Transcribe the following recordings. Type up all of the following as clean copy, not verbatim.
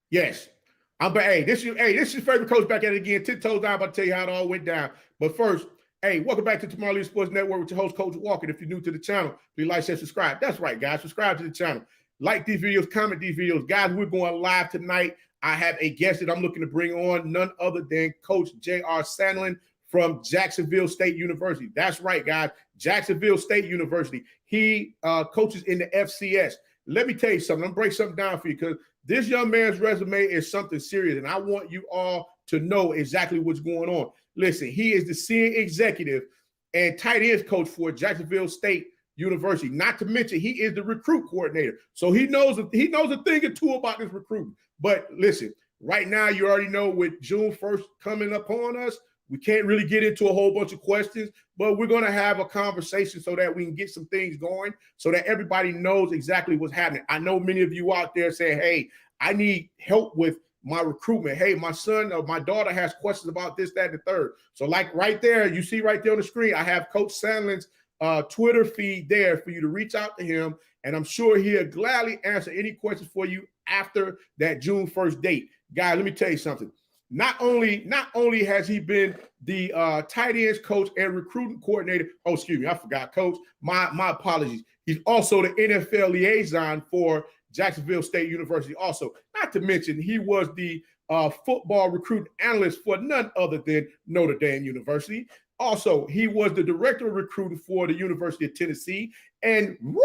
Yes. This is your favorite coach back at it again. 10 toes down, about to tell you how it all went down. But first, hey, welcome back to Tomorrow Leader Sports Network with your host, Coach Walker. If you're new to the channel, please like, share, subscribe. That's right, guys. Subscribe to the channel. Like these videos, comment these videos. Guys, we're going live tonight. I have a guest that I'm looking to bring on, none other than Coach J.R. Sandlin from Jacksonville State University. That's right, guys. Jacksonville State University. He coaches in the FCS. Let me tell you something. I'm going to break something down for you because this young man's resume is something serious, and I want you all to know exactly what's going on. Listen, he is the senior executive and tight ends coach for Jacksonville State University. Not to mention, he is the recruit coordinator. So he knows a thing or two about this recruiting. But listen, right now, you already know with June 1st coming upon us, we can't really get into a whole bunch of questions, but we're going to have a conversation so that we can get some things going so that everybody knows exactly what's happening. I know many of you out there say, hey, I need help with my recruitment. Hey, my son or my daughter has questions about this, that, and the third. So like right there, you see right there on the screen, I have Coach Sandlin's Twitter feed there for you to reach out to him. And I'm sure he'll gladly answer any questions for you after that June 1st date. Guys, let me tell you something. Not only has he been the tight ends coach and recruiting coordinator. Oh, excuse me, I forgot, coach. My apologies. He's also the NFL liaison for Jacksonville State University. Also, not to mention, he was the football recruiting analyst for none other than Notre Dame University. Also, he was the director of recruiting for the University of Tennessee. And Roll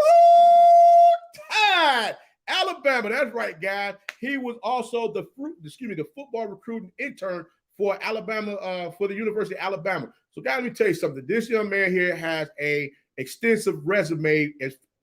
Tide, Alabama. That's right, guys. He was also the football recruiting intern for Alabama, for the University of Alabama. So, guys, let me tell you something. This young man here has a extensive resume,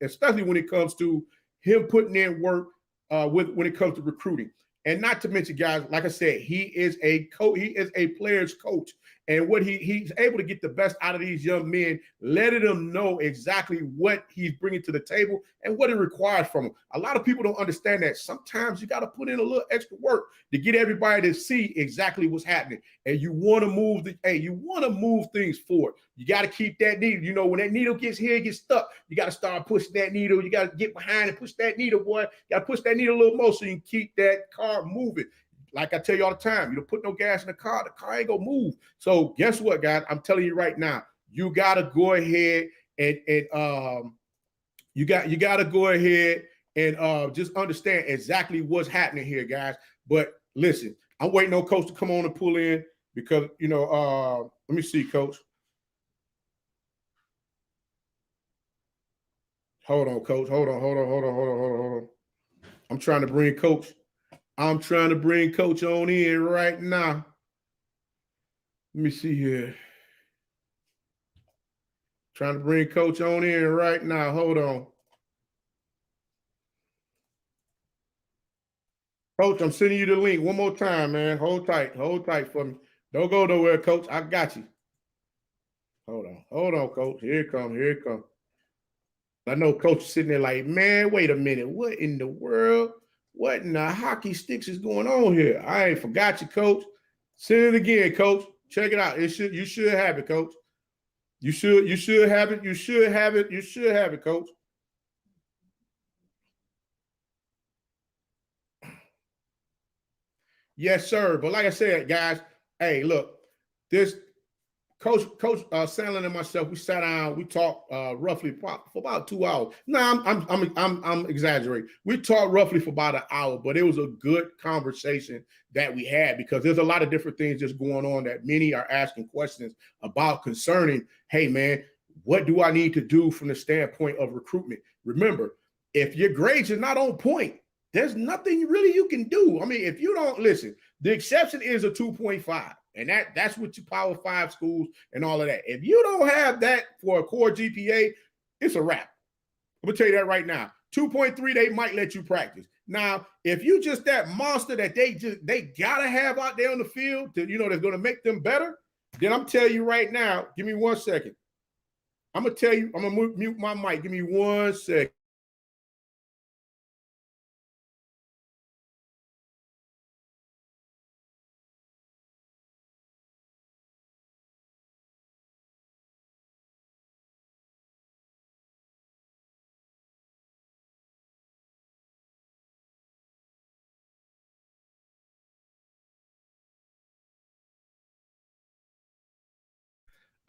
especially when it comes to him putting in work when it comes to recruiting. And not to mention, guys, like I said, he is a coach. He is a player's coach. And what he's able to get the best out of these young men, letting them know exactly what he's bringing to the table and what it requires from them. A lot of people don't understand that. Sometimes you got to put in a little extra work to get everybody to see exactly what's happening. And you want to move things forward. You got to keep that needle. You know, when that needle gets here, it gets stuck. You got to start pushing that needle. You got to get behind and push that needle, boy. You got to push that needle a little more so you can keep that car moving. Like I tell you all the time, you don't put no gas in the car ain't gonna move. So guess what, guys? I'm telling you right now, you gotta go ahead and you gotta go ahead and just understand exactly what's happening here, guys. But listen, I'm waiting on Coach to come on and pull in because let me see, Coach. Hold on, Coach. Hold on. I'm trying to bring Coach on in right now. Let me see here. Trying to bring Coach on in right now. Hold on. Coach, I'm sending you the link one more time, man. Hold tight for me. Don't go nowhere, Coach. I got you. Hold on, Coach. Here it comes. I know Coach is sitting there like, man, wait a minute. What in the world? What in the hockey sticks is going on here? I ain't forgot you, Coach. Send it again, Coach. Check it out. You should have it, Coach. You should have it. You should have it, Coach. Yes, sir. But like I said, guys, hey, look, this Coach Sandlin and myself, we sat down, we talked roughly for about 2 hours. No, I'm exaggerating. We talked roughly for about an hour, but it was a good conversation that we had because there's a lot of different things just going on that many are asking questions about concerning, hey man, what do I need to do from the standpoint of recruitment? Remember, if your grades are not on point, there's nothing really you can do. I mean, if you don't listen, the exception is a 2.5. And that's what your Power 5 schools and all of that. If you don't have that for a core GPA, it's a wrap. I'm going to tell you that right now. 2.3, they might let you practice. Now, if you just that monster that they got to have out there on the field to, that's going to make them better, then I'm telling you right now, give me 1 second. I'm going to tell you, I'm going to mute my mic. Give me 1 second.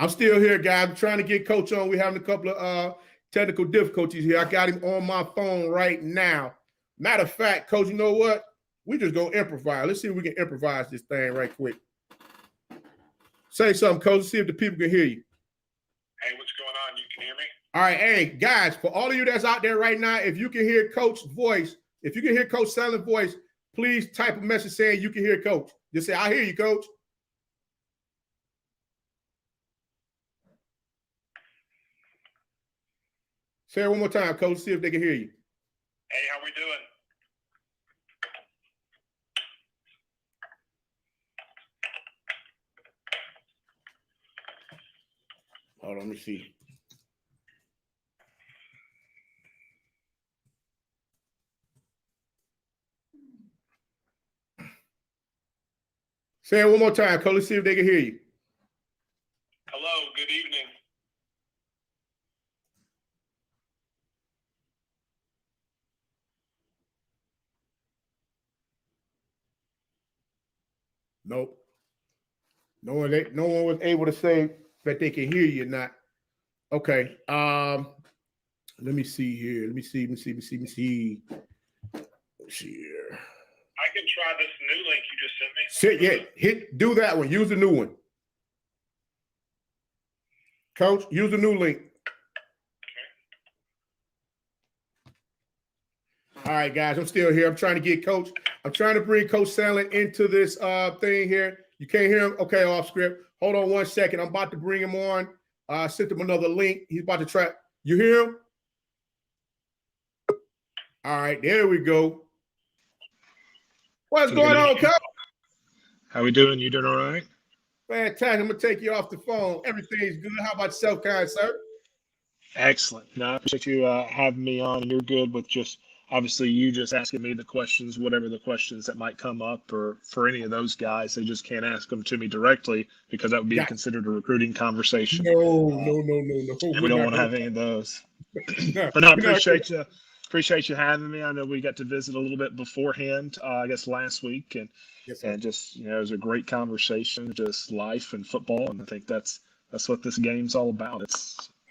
I'm still here, guys. I'm trying to get Coach on. We're having a couple of technical difficulties here. I got him on my phone right now. Matter of fact, Coach, you know what? We just gonna improvise. Let's see if we can improvise this thing right quick. Say something, Coach. See if the people can hear you. Hey, what's going on? You can hear me? All right, hey, guys, for all of you that's out there right now, if you can hear Coach's voice, if you can hear Coach Sandlin's voice, please type a message saying you can hear Coach. Just say, I hear you, Coach. Say it one more time, Coach. See if they can hear you. Hey, how we doing? Hold on, let me see. Say it one more time, Coach. Let's see if they can hear you. Hello, good evening. Nope. No one was able to say that they can hear you or not. Okay. Let me see here. Let me see here. I can try this new link you just sent me. Do that one. Use the new one. Coach, use the new link. Okay. All right, guys, I'm still here. I'm trying to get Coach. I'm trying to bring Coach Sandlin into this thing here. You can't hear him? Okay, off script. Hold on 1 second. I'm about to bring him on. I sent him another link. He's about to try. You hear him? All right, there we go. What's going on, Coach? How we doing? You doing all right? Fantastic. I'm going to take you off the phone. Everything's good. How about yourself, kind sir? Excellent. No, I appreciate you having me on. You're good with just, obviously, you just asking me the questions, whatever the questions that might come up, or for any of those guys, they just can't ask them to me directly because that would be considered a recruiting conversation. No. And we don't want to have any of those. But no, I appreciate you having me. I know we got to visit a little bit beforehand, I guess last week, and just, it was a great conversation, just life and football, and I think that's what this game's all about.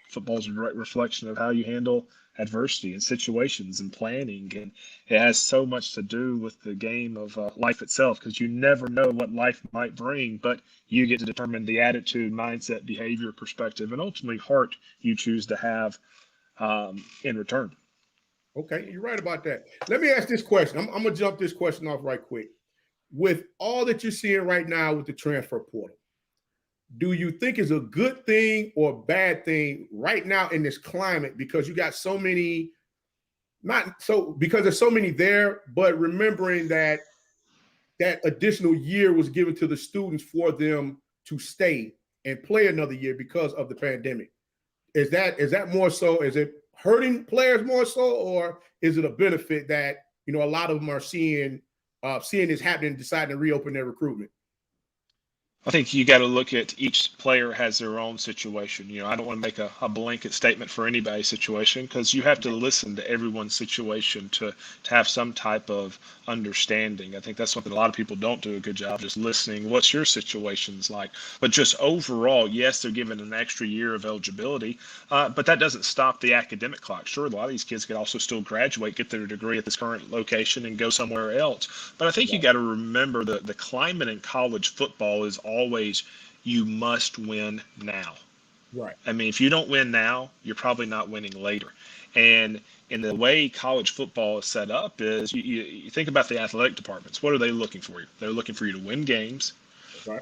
Football's a direct reflection of how you handle adversity and situations and planning, and it has so much to do with the game of life itself, because you never know what life might bring, but you get to determine the attitude, mindset, behavior, perspective, and ultimately heart you choose to have in return. Okay, you're right about that. Let me ask this question. I'm going to jump this question off right quick. With all that you're seeing right now with the transfer portal, do you think it's a good thing or a bad thing right now in this climate? Because you got so many, because there's so many there, but remembering that additional year was given to the students for them to stay and play another year because of the pandemic. Is that more so? Is it hurting players more so, or is it a benefit that, a lot of them are seeing this happening, deciding to reopen their recruitment? I think you got to look at each player has their own situation. I don't want to make a blanket statement for anybody's situation, because you have to listen to everyone's situation to have some type of understanding. I think that's something a lot of people don't do a good job, just listening. What's your situation's like? But just overall, yes, they're given an extra year of eligibility, but that doesn't stop the academic clock. Sure, a lot of these kids could also still graduate, get their degree at this current location, and go somewhere else. But I think you got to remember the climate in college football is always, you must win now. Right. I mean, if you don't win now, you're probably not winning later. And in the way college football is set up is, you think about the athletic departments. What are they looking for you? They're looking for you to win games,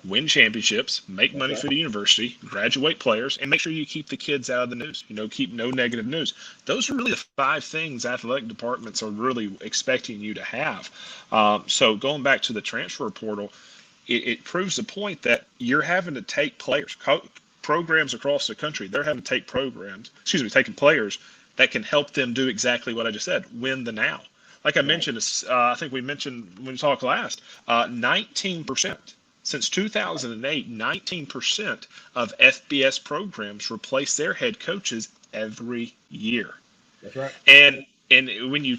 win championships, make money for the university, graduate players, and make sure you keep the kids out of the news. Keep no negative news. Those are really the 5 things athletic departments are really expecting you to have. So going back to the transfer portal, it proves the point that you're having to take players, programs across the country. They're having to take taking players that can help them do exactly what I just said, win the now. Like I mentioned, I think we mentioned when we talked last, 19%. Since 2008, 19% of FBS programs replace their head coaches every year. That's right. And when you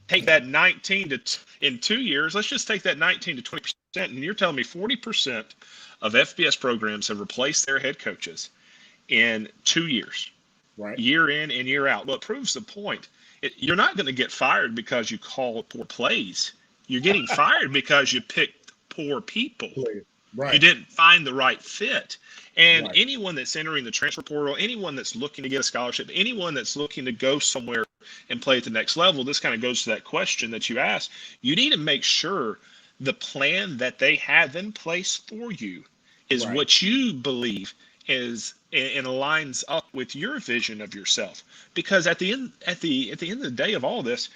take that 19 in 2 years, let's just take that 19 to 20%, and you're telling me 40% of FBS programs have replaced their head coaches, in 2 years, Right. year in and year out. Well, it proves the point. You're not going to get fired because you call poor plays. You're getting fired because you picked poor people. Right. You didn't find the right fit. And Right. anyone that's entering the transfer portal, anyone that's looking to get a scholarship, anyone that's looking to go somewhere and play at the next level, this kind of goes to that question that you asked. You need to make sure the plan that they have in place for you is Right. what you believe is and aligns up with your vision of yourself. Because at the end of the day of all this,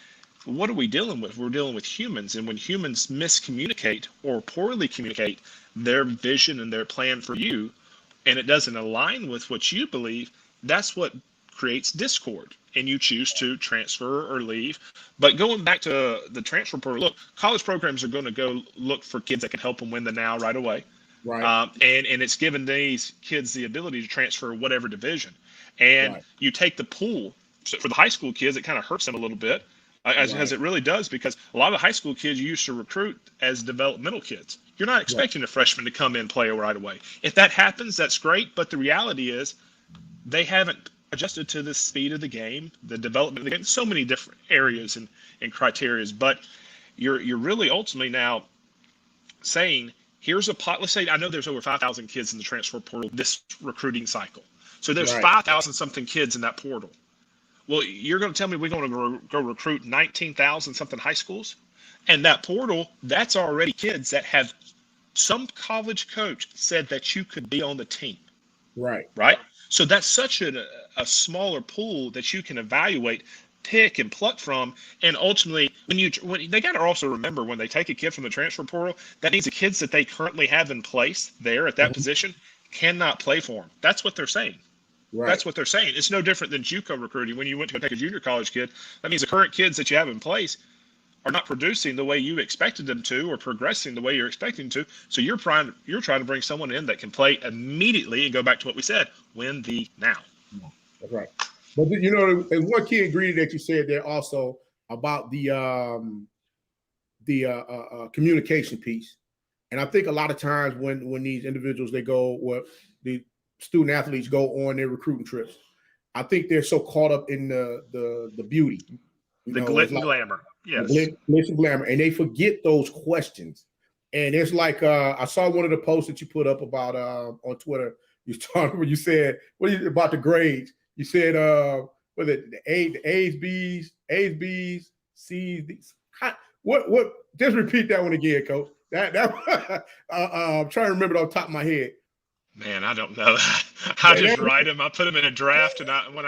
what are we dealing with? We're dealing with humans, and when humans miscommunicate or poorly communicate their vision and their plan for you, and it doesn't align with what you believe, that's what creates discord, and you choose to transfer or leave. But going back to the transfer portal, look, college programs are going to go look for kids that can help them win the now right away. Right. And it's given these kids the ability to transfer whatever division. And Right. you take the pool. So for the high school kids, it kind of hurts them a little bit, as it really does, because a lot of the high school kids you used to recruit as developmental kids. You're not expecting a freshman to come in and play right away. If that happens, that's great. But the reality is they haven't adjusted to the speed of the game, the development of the game, so many different areas and criterias. But you're really ultimately now saying, here's a pot. Let's say I know there's over 5,000 kids in the transfer portal this recruiting cycle. So there's 5,000 something kids in that portal. Well, you're going to tell me we're going to go recruit 19,000 something high schools? And that portal, that's already kids that have some college coach said that you could be on the team. Right. Right. So that's such a smaller pool that you can evaluate, pick and pluck from. And ultimately, when they got to also remember, when they take a kid from the transfer portal, that means the kids that they currently have in place there at that position cannot play for them. That's what they're saying. Right. That's what they're saying. It's no different than JUCO recruiting. When you went to go take a junior college kid, that means the current kids that you have in place are not producing the way you expected them to, or progressing the way you're expecting to. So you're trying to bring someone in that can play immediately and go back to what we said, win the now. That's right. But and one key ingredient that you said there also about the communication piece. And I think a lot of times when these individuals, the student athletes go on their recruiting trips, I think they're so caught up in the beauty, the glitz and glamour. Yes. The glitz and glamour, and they forget those questions. And it's like I saw one of the posts that you put up about on Twitter. You said about the grades. You said was it the A's, B's, C's, D's? What? Just repeat that one again, Coach. That I'm trying to remember it off the top of my head. Man, I don't know. I just write them. I put them in a draft, and when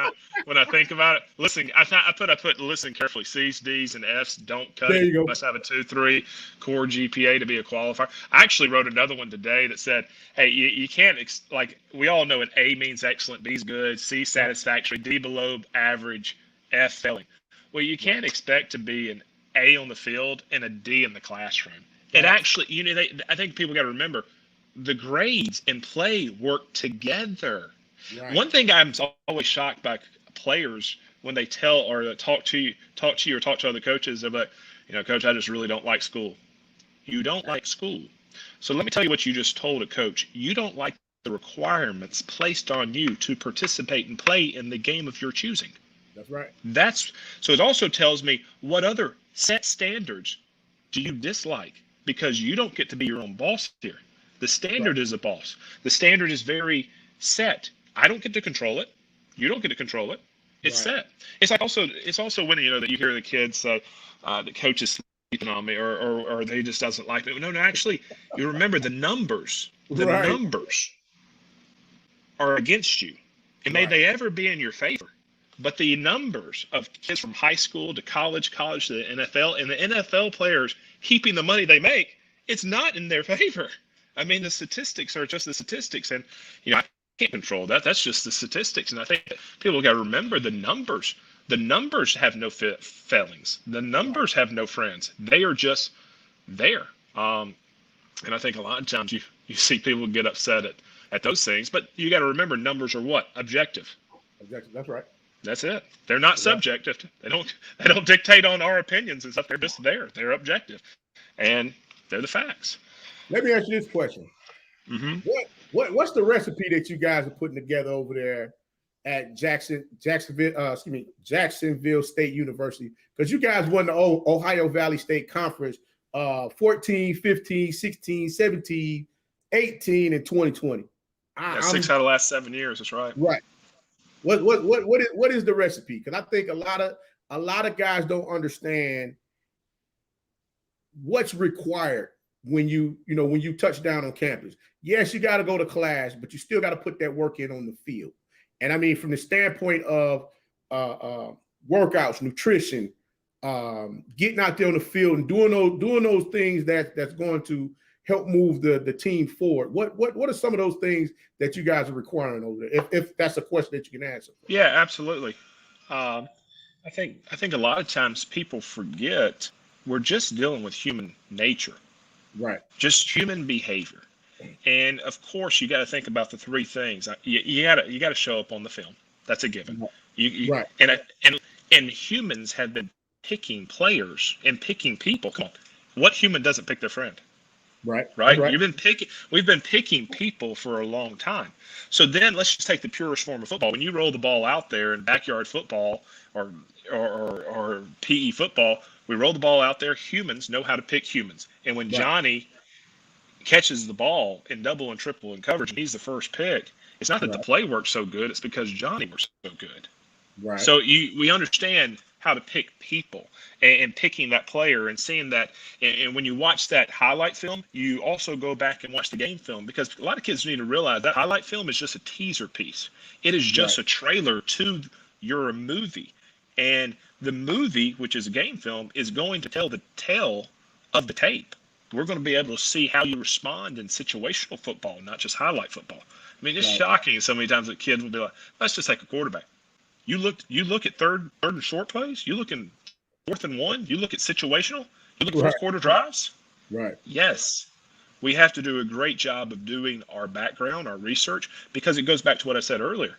I think about it, listen. I put listen carefully. C's, D's, and F's don't cut it. You must have a 2.3 core GPA to be a qualifier. I actually wrote another one today that said, "Hey, you can't like we all know an A means excellent, B's good, C satisfactory, D below average, F failing. Well, you can't expect to be an A on the field and a D in the classroom. It actually, I think people got to remember." The grades and play work together. Right. One thing I'm always shocked by players when they tell or talk to you or talk to other coaches about, Coach, I just really don't like school. You don't like school. So let me tell you what you just told a coach. You don't like the requirements placed on you to participate and play in the game of your choosing. That's right. So it also tells me what other set standards do you dislike, because you don't get to be your own boss here. The standard is a boss. The standard is very set. I don't get to control it. You don't get to control it. It's set. It's also when that you hear the kids say the coach is sleeping on me or they just doesn't like me. No, actually, you remember the numbers. The numbers are against you. And may they ever be in your favor. But the numbers of kids from high school to college to the NFL, and the NFL players keeping the money they make, it's not in their favor. I mean, the statistics are just the statistics, and I can't control that. That's just the statistics, and I think people got to remember the numbers. The numbers have no failings. The numbers have no friends. They are just there. And I think a lot of times you see people get upset at those things, but you got to remember numbers are what? Objective. Objective. That's right. That's it. They're not subjective. They don't dictate on our opinions and stuff. They're just there. They're objective, and they're the facts. Let me ask you this question. Mm-hmm. What's the recipe that you guys are putting together over there at Jacksonville State University? Because you guys won the Ohio Valley State Conference 14, 15, 16, 17, 18, and 2020. Yeah, 6 out of the last 7 years. That's right. Right. What is the recipe? Because I think a lot of guys don't understand what's required when you touch down on campus. Yes, you got to go to class, but you still got to put that work in on the field. And I mean, from the standpoint of workouts, nutrition, getting out there on the field and doing those things that's going to help move the team forward. What are some of those things that you guys are requiring over there? If that's a question that you can answer. Yeah, absolutely. I think a lot of times people forget we're just dealing with human nature, right? Just human behavior, and of course you got to think about the three things. You got to show up on the film. That's a given. Right. And humans have been picking players and picking people. Come on, what human doesn't pick their friend? Right. We've been picking people for a long time. So then let's just take the purest form of football. When you roll the ball out there in backyard football or PE football, we roll the ball out there. Humans know how to pick humans. And when Johnny catches the ball in double and triple and coverage and he's the first pick, it's not that the play works so good, it's because Johnny works so good. Right. So we understand how to pick people and picking that player and seeing that. And when you watch that highlight film, you also go back and watch the game film, because a lot of kids need to realize that highlight film is just a teaser piece. It is just a trailer to your movie. And the movie, which is a game film, is going to tell the tale of the tape. We're going to be able to see how you respond in situational football, not just highlight football. I mean, it's shocking so many times that kids will be like, let's just take a quarterback. You look at third and short plays. You look in 4th and 1. You look at situational. You look at first quarter drives. Right. Yes, we have to do a great job of doing our background, our research, because it goes back to what I said earlier.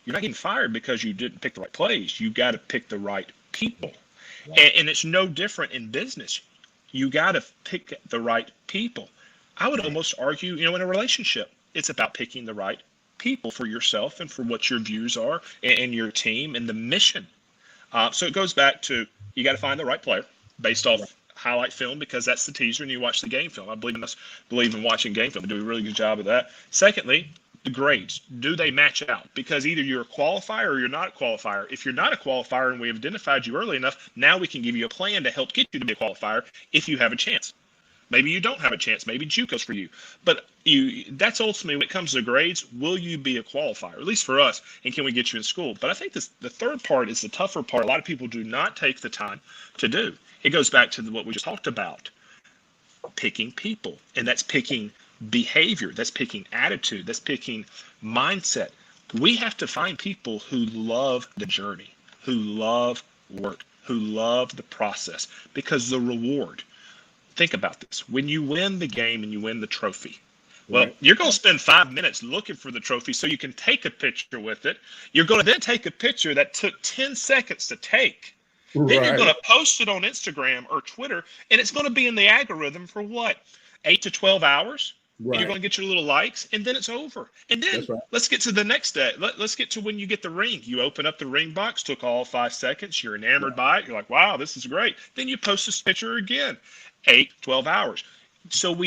You're not getting fired because you didn't pick the right plays. You got to pick the right people, and it's no different in business. You got to pick the right people. I would almost argue, in a relationship, it's about picking the right people for yourself and for what your views are and your team and the mission. So it goes back to, you got to find the right player based off highlight film, because that's the teaser and you watch the game film. I believe in watching game film. We do a really good job of that. Secondly, the grades. Do they match out? Because either you're a qualifier or you're not a qualifier. If you're not a qualifier and we have identified you early enough, now we can give you a plan to help get you to be a qualifier if you have a chance. Maybe you don't have a chance. Maybe JUCO's for you. But that's ultimately, when it comes to grades, will you be a qualifier, at least for us, and can we get you in school? But I think the third part is the tougher part. A lot of people do not take the time to do. It goes back to what we just talked about, picking people. And that's picking behavior. That's picking attitude. That's picking mindset. We have to find people who love the journey, who love work, who love the process, because the reward. Think about this. When you win the game and you win the trophy, well, you're going to spend 5 minutes looking for the trophy so you can take a picture with it. You're going to then take a picture that took 10 seconds to take. Then you're going to post it on Instagram or Twitter, and it's going to be in the algorithm for what? 8 to 12 hours? Right. And you're going to get your little likes, and then it's over. And then let's get to the next day. Let's get to when you get the ring. You open up the ring box, took all 5 seconds. You're enamored by it. You're like, wow, this is great. Then you post this picture again. 8, 12 hours. So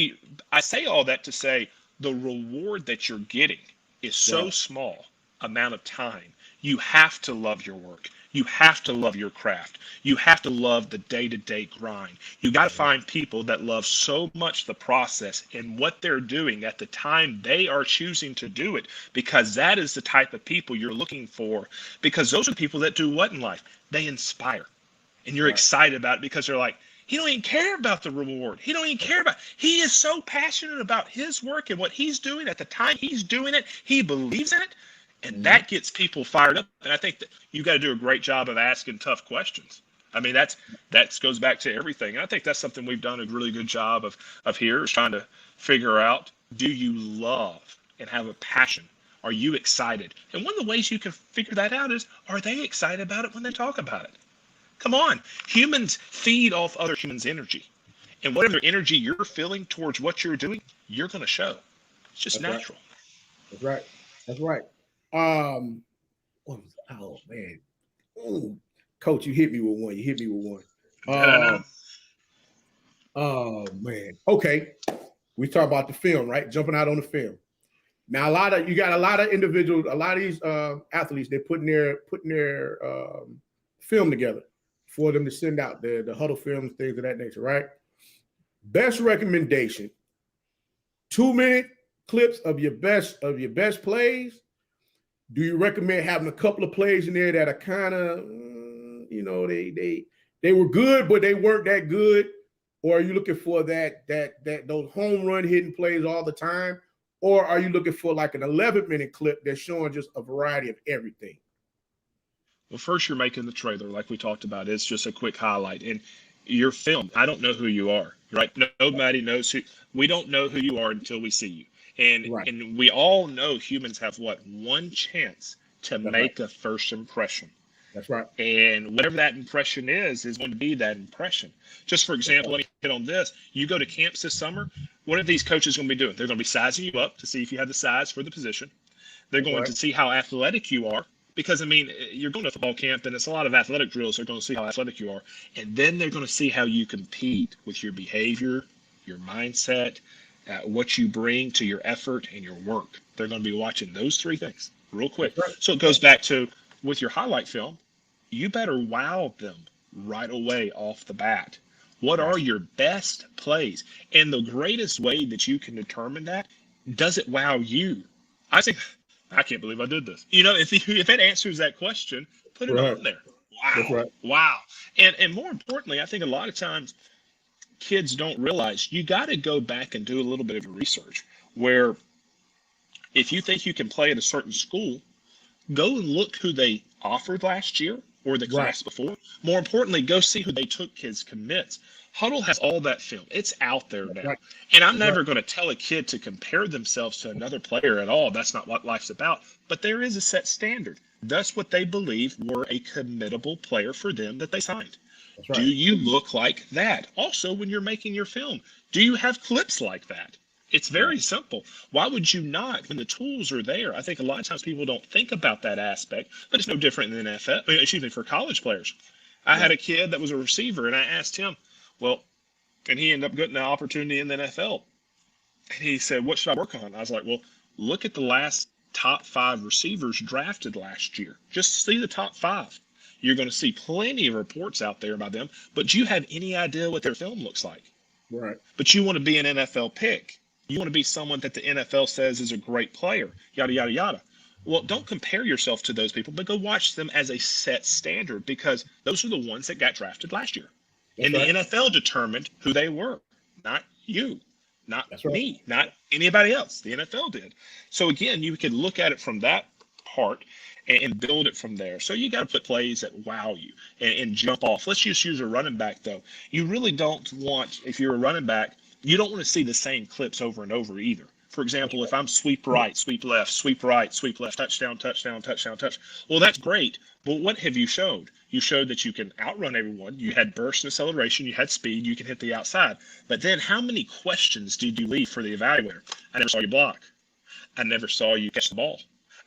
I say all that to say the reward that you're getting is so small amount of time. You have to love your work. You have to love your craft. You have to love the day-to-day grind. You got to find people that love so much the process and what they're doing at the time they are choosing to do it, because that is the type of people you're looking for, because those are the people that do what in life? They inspire. And you're excited about it because they're like, he don't even care about the reward. He is so passionate about his work and what he's doing at the time he's doing it. He believes in it. And that gets people fired up. And I think that you got to do a great job of asking tough questions. I mean, that goes back to everything. And I think that's something we've done a really good job of here, is trying to figure out, do you love and have a passion? Are you excited? And one of the ways you can figure that out is, are they excited about it when they talk about it? Come on. Humans feed off other humans' energy. And whatever energy you're feeling towards what you're doing, you're going to show. It's just That's natural. Right. That's right. Oh man. Ooh. Coach, you hit me with one. Oh man. Okay. We talk about the film, right? Jumping out on the film. Now you got a lot of individuals, a lot of these athletes, they're putting their film together for them to send out the huddle films, things of that nature, right? Best recommendation: 2-minute clips of your best plays. Do you recommend having a couple of plays in there that are kind of, they were good, but they weren't that good? Or are you looking for those home run hitting plays all the time? Or are you looking for like an 11-minute clip that's showing just a variety of everything? Well, first you're making the trailer, like we talked about. It's just a quick highlight. And your film, I don't know who you are, right? Nobody knows who. We don't know who you are until we see you. And we all know humans have one chance to make a first impression. That's right. And whatever that impression is going to be that impression. Just for example, let me hit on this. You go to camps this summer, what are these coaches going to be doing? They're going to be sizing you up to see if you have the size for the position. They're going to see how athletic you are. Because, you're going to football camp, and it's a lot of athletic drills. They're going to see how athletic you are. And then they're going to see how you compete with your behavior, your mindset, what you bring to your effort and your work. They're going to be watching those three things real quick. Right. So it goes back to, with your highlight film, you better wow them right away off the bat. What are your best plays? And the greatest way that you can determine that, does it wow you? I think, I can't believe I did this. If it answers that question, put it on there. Wow. Wow. And more importantly, I think a lot of times kids don't realize you got to go back and do a little bit of research, where if you think you can play at a certain school, go and look who they offered last year or the class before. More importantly, go see who they took as commits. Huddle has all that film. It's out there now. And I'm never going to tell a kid to compare themselves to another player at all. That's not what life's about. But there is a set standard. That's what they believe were a committable player for them that they signed. Right. Do you look like that? Also, when you're making your film, do you have clips like that? It's very simple. Why would you not when the tools are there? I think a lot of times people don't think about that aspect, but it's no different than NFL. For college players. I had a kid that was a receiver, and I asked him, and he ended up getting the opportunity in the NFL. And he said, what should I work on? I was like, look at the last top 5 receivers drafted last year. Just see the top 5. You're going to see plenty of reports out there about them, but do you have any idea what their film looks like? Right. But you want to be an NFL pick. You want to be someone that the NFL says is a great player, yada, yada, yada. Well, don't compare yourself to those people, but go watch them as a set standard, because those are the ones that got drafted last year. The NFL determined who they were, not you, not me, not anybody else. The NFL did. So again, you can look at it from that part and build it from there. So you got to put plays that wow you and jump off. Let's just use a running back, though. You really don't want, if you're a running back, you don't want to see the same clips over and over either. For example, if I'm sweep right, sweep left, sweep right, sweep left, touchdown, touchdown, touchdown, touch. Well, that's great. But what have you showed? You showed that you can outrun everyone. You had burst and acceleration. You had speed. You can hit the outside. But then how many questions did you leave for the evaluator? I never saw you block. I never saw you catch the ball.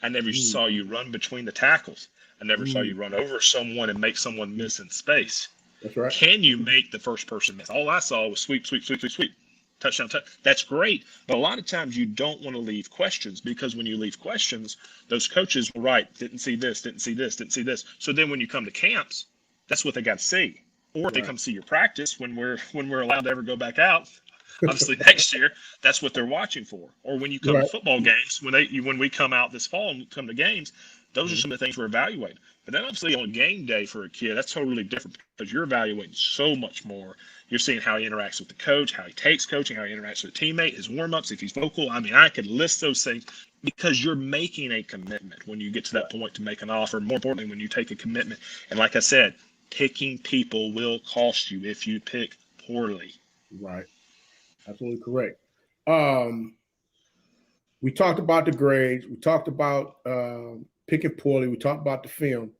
I never saw you run between the tackles. I never saw you run over someone and make someone miss in space. That's right. Can you make the first person miss? All I saw was sweep, sweep, sweep, sweep, sweep. Touchdown, that's great. But a lot of times you don't want to leave questions, because when you leave questions, those coaches will write, didn't see this, didn't see this, didn't see this. So then when you come to camps, that's what they got to see. Or if they come see your practice when we're allowed to ever go back out, obviously next year, that's what they're watching for. Or when you come to football games, when we come out this fall and come to games, those are some of the things we're evaluating. But then obviously on game day for a kid, that's totally different, because you're evaluating so much more. You're seeing how he interacts with the coach, how he takes coaching, how he interacts with a teammate, his warm-ups, if he's vocal. I could list those things, because you're making a commitment when you get to that point to make an offer. More importantly, when you take a commitment. And like I said, picking people will cost you if you pick poorly. Right. Absolutely correct. We talked about the grades. We talked about picking poorly. We talked about the film.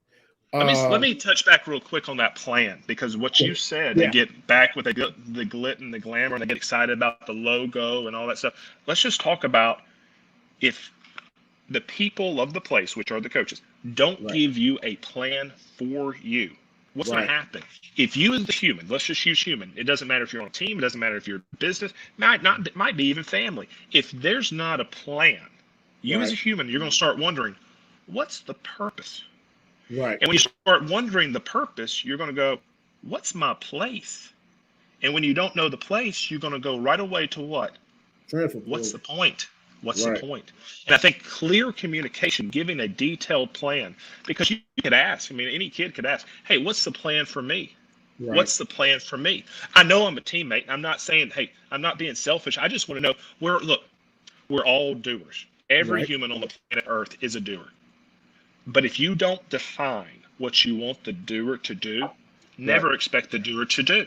Let me touch back real quick on that plan, because what you said, they get back with the glit and the glamour, and they get excited about the logo and all that stuff. Let's just talk about if the people of the place, which are the coaches, don't give you a plan for you, what's going to happen? If you as the human, let's just use human. It doesn't matter if you're on a team. It doesn't matter if you're a business. Might be even family. If there's not a plan, you as a human, you're going to start wondering, what's the purpose? Right. And when you start wondering the purpose, you're going to go, what's my place? And when you don't know the place, you're going to go right away to what? What's the point? What's the point? And I think clear communication, giving a detailed plan, because you could ask, I mean, any kid could ask, hey, what's the plan for me? What's the plan for me? I know I'm a teammate. I'm not saying, hey, I'm not being selfish. I just want to know we're all doers. Every human on the planet Earth is a doer. But if you don't define what you want the doer to do, never expect the doer to do.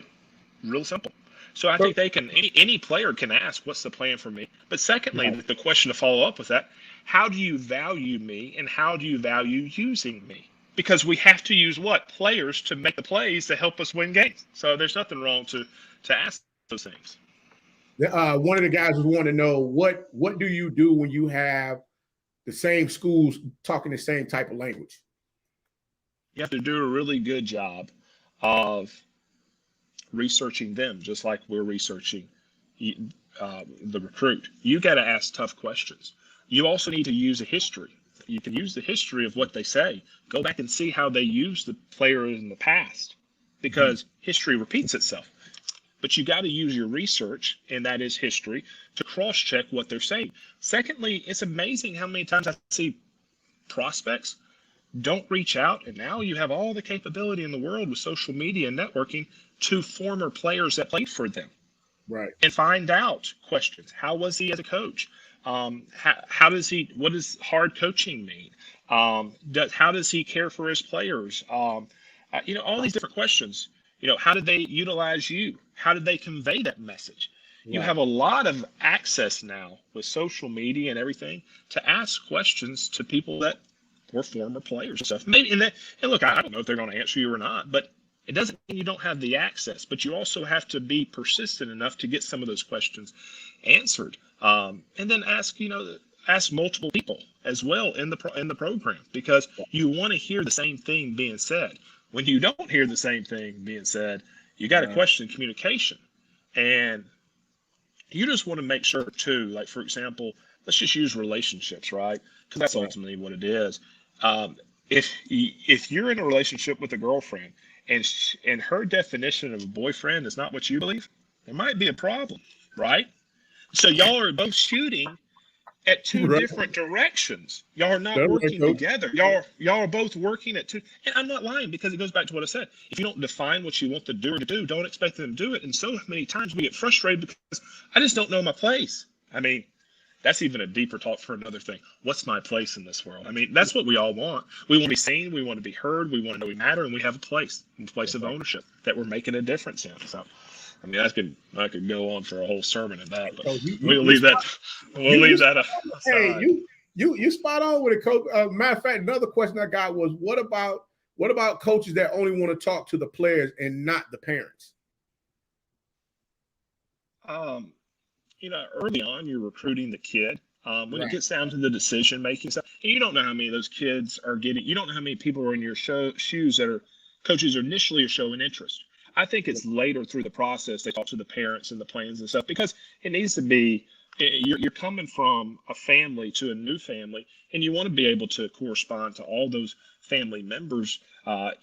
Real simple. So I think any player can ask, what's the plan for me? But secondly, the question to follow up with that, how do you value me and how do you value using me? Because we have to use players to make the plays to help us win games. So there's nothing wrong to ask those things. One of the guys was wanting to know what do you do when you have the same schools talking the same type of language? You have to do a really good job of researching them, just like we're researching the recruit. You got to ask tough questions. You also need to use a history. You can use the history of what they say. Go back and see how they used the player in the past, because history repeats itself. But you got to use your research, and that is history, to cross-check what they're saying. Secondly, it's amazing how many times I see prospects don't reach out, and now you have all the capability in the world with social media and networking to former players that played for them. Right. And find out questions. How was he as a coach? How does he, what does hard coaching mean? How does he care for his players? All these different questions. How did they utilize you? How did they convey that message? Right. You have a lot of access now with social media and everything to ask questions to people that were former players and stuff. Maybe, and look, I don't know if they're going to answer you or not, but it doesn't mean you don't have the access. But you also have to be persistent enough to get some of those questions answered, and then ask multiple people as well in the program, because you want to hear the same thing being said. When you don't hear the same thing being said, you got to question communication. And you just want to make sure too, like, for example, let's just use relationships, right? Because that's ultimately what it is. If you're in a relationship with a girlfriend and her definition of a boyfriend is not what you believe, there might be a problem, right? So y'all are both shooting at two different directions. Y'all are not working together. Y'all are both working at two. And I'm not lying, because it goes back to what I said. If you don't define what you want the doer to do, don't expect them to do it. And so many times we get frustrated because I just don't know my place. I mean, that's even a deeper talk for another thing. What's my place in this world? I mean, that's what we all want. We want to be seen. We want to be heard. We want to know we matter, and we have a place of ownership that we're making a difference in. So, I mean, I could go on for a whole sermon at that, but we'll leave that aside. Hey, you spot on with it, Coach. Matter of fact, another question I got was, what about coaches that only want to talk to the players and not the parents? Early on, you're recruiting the kid. When it gets down to the decision-making stuff, and you don't know how many of those kids are getting, you don't know how many people are in your shoes that are coaches initially are showing interest. I think it's later through the process they talk to the parents and the plans and stuff, because it needs to be, you're coming from a family to a new family, and you want to be able to correspond to all those family members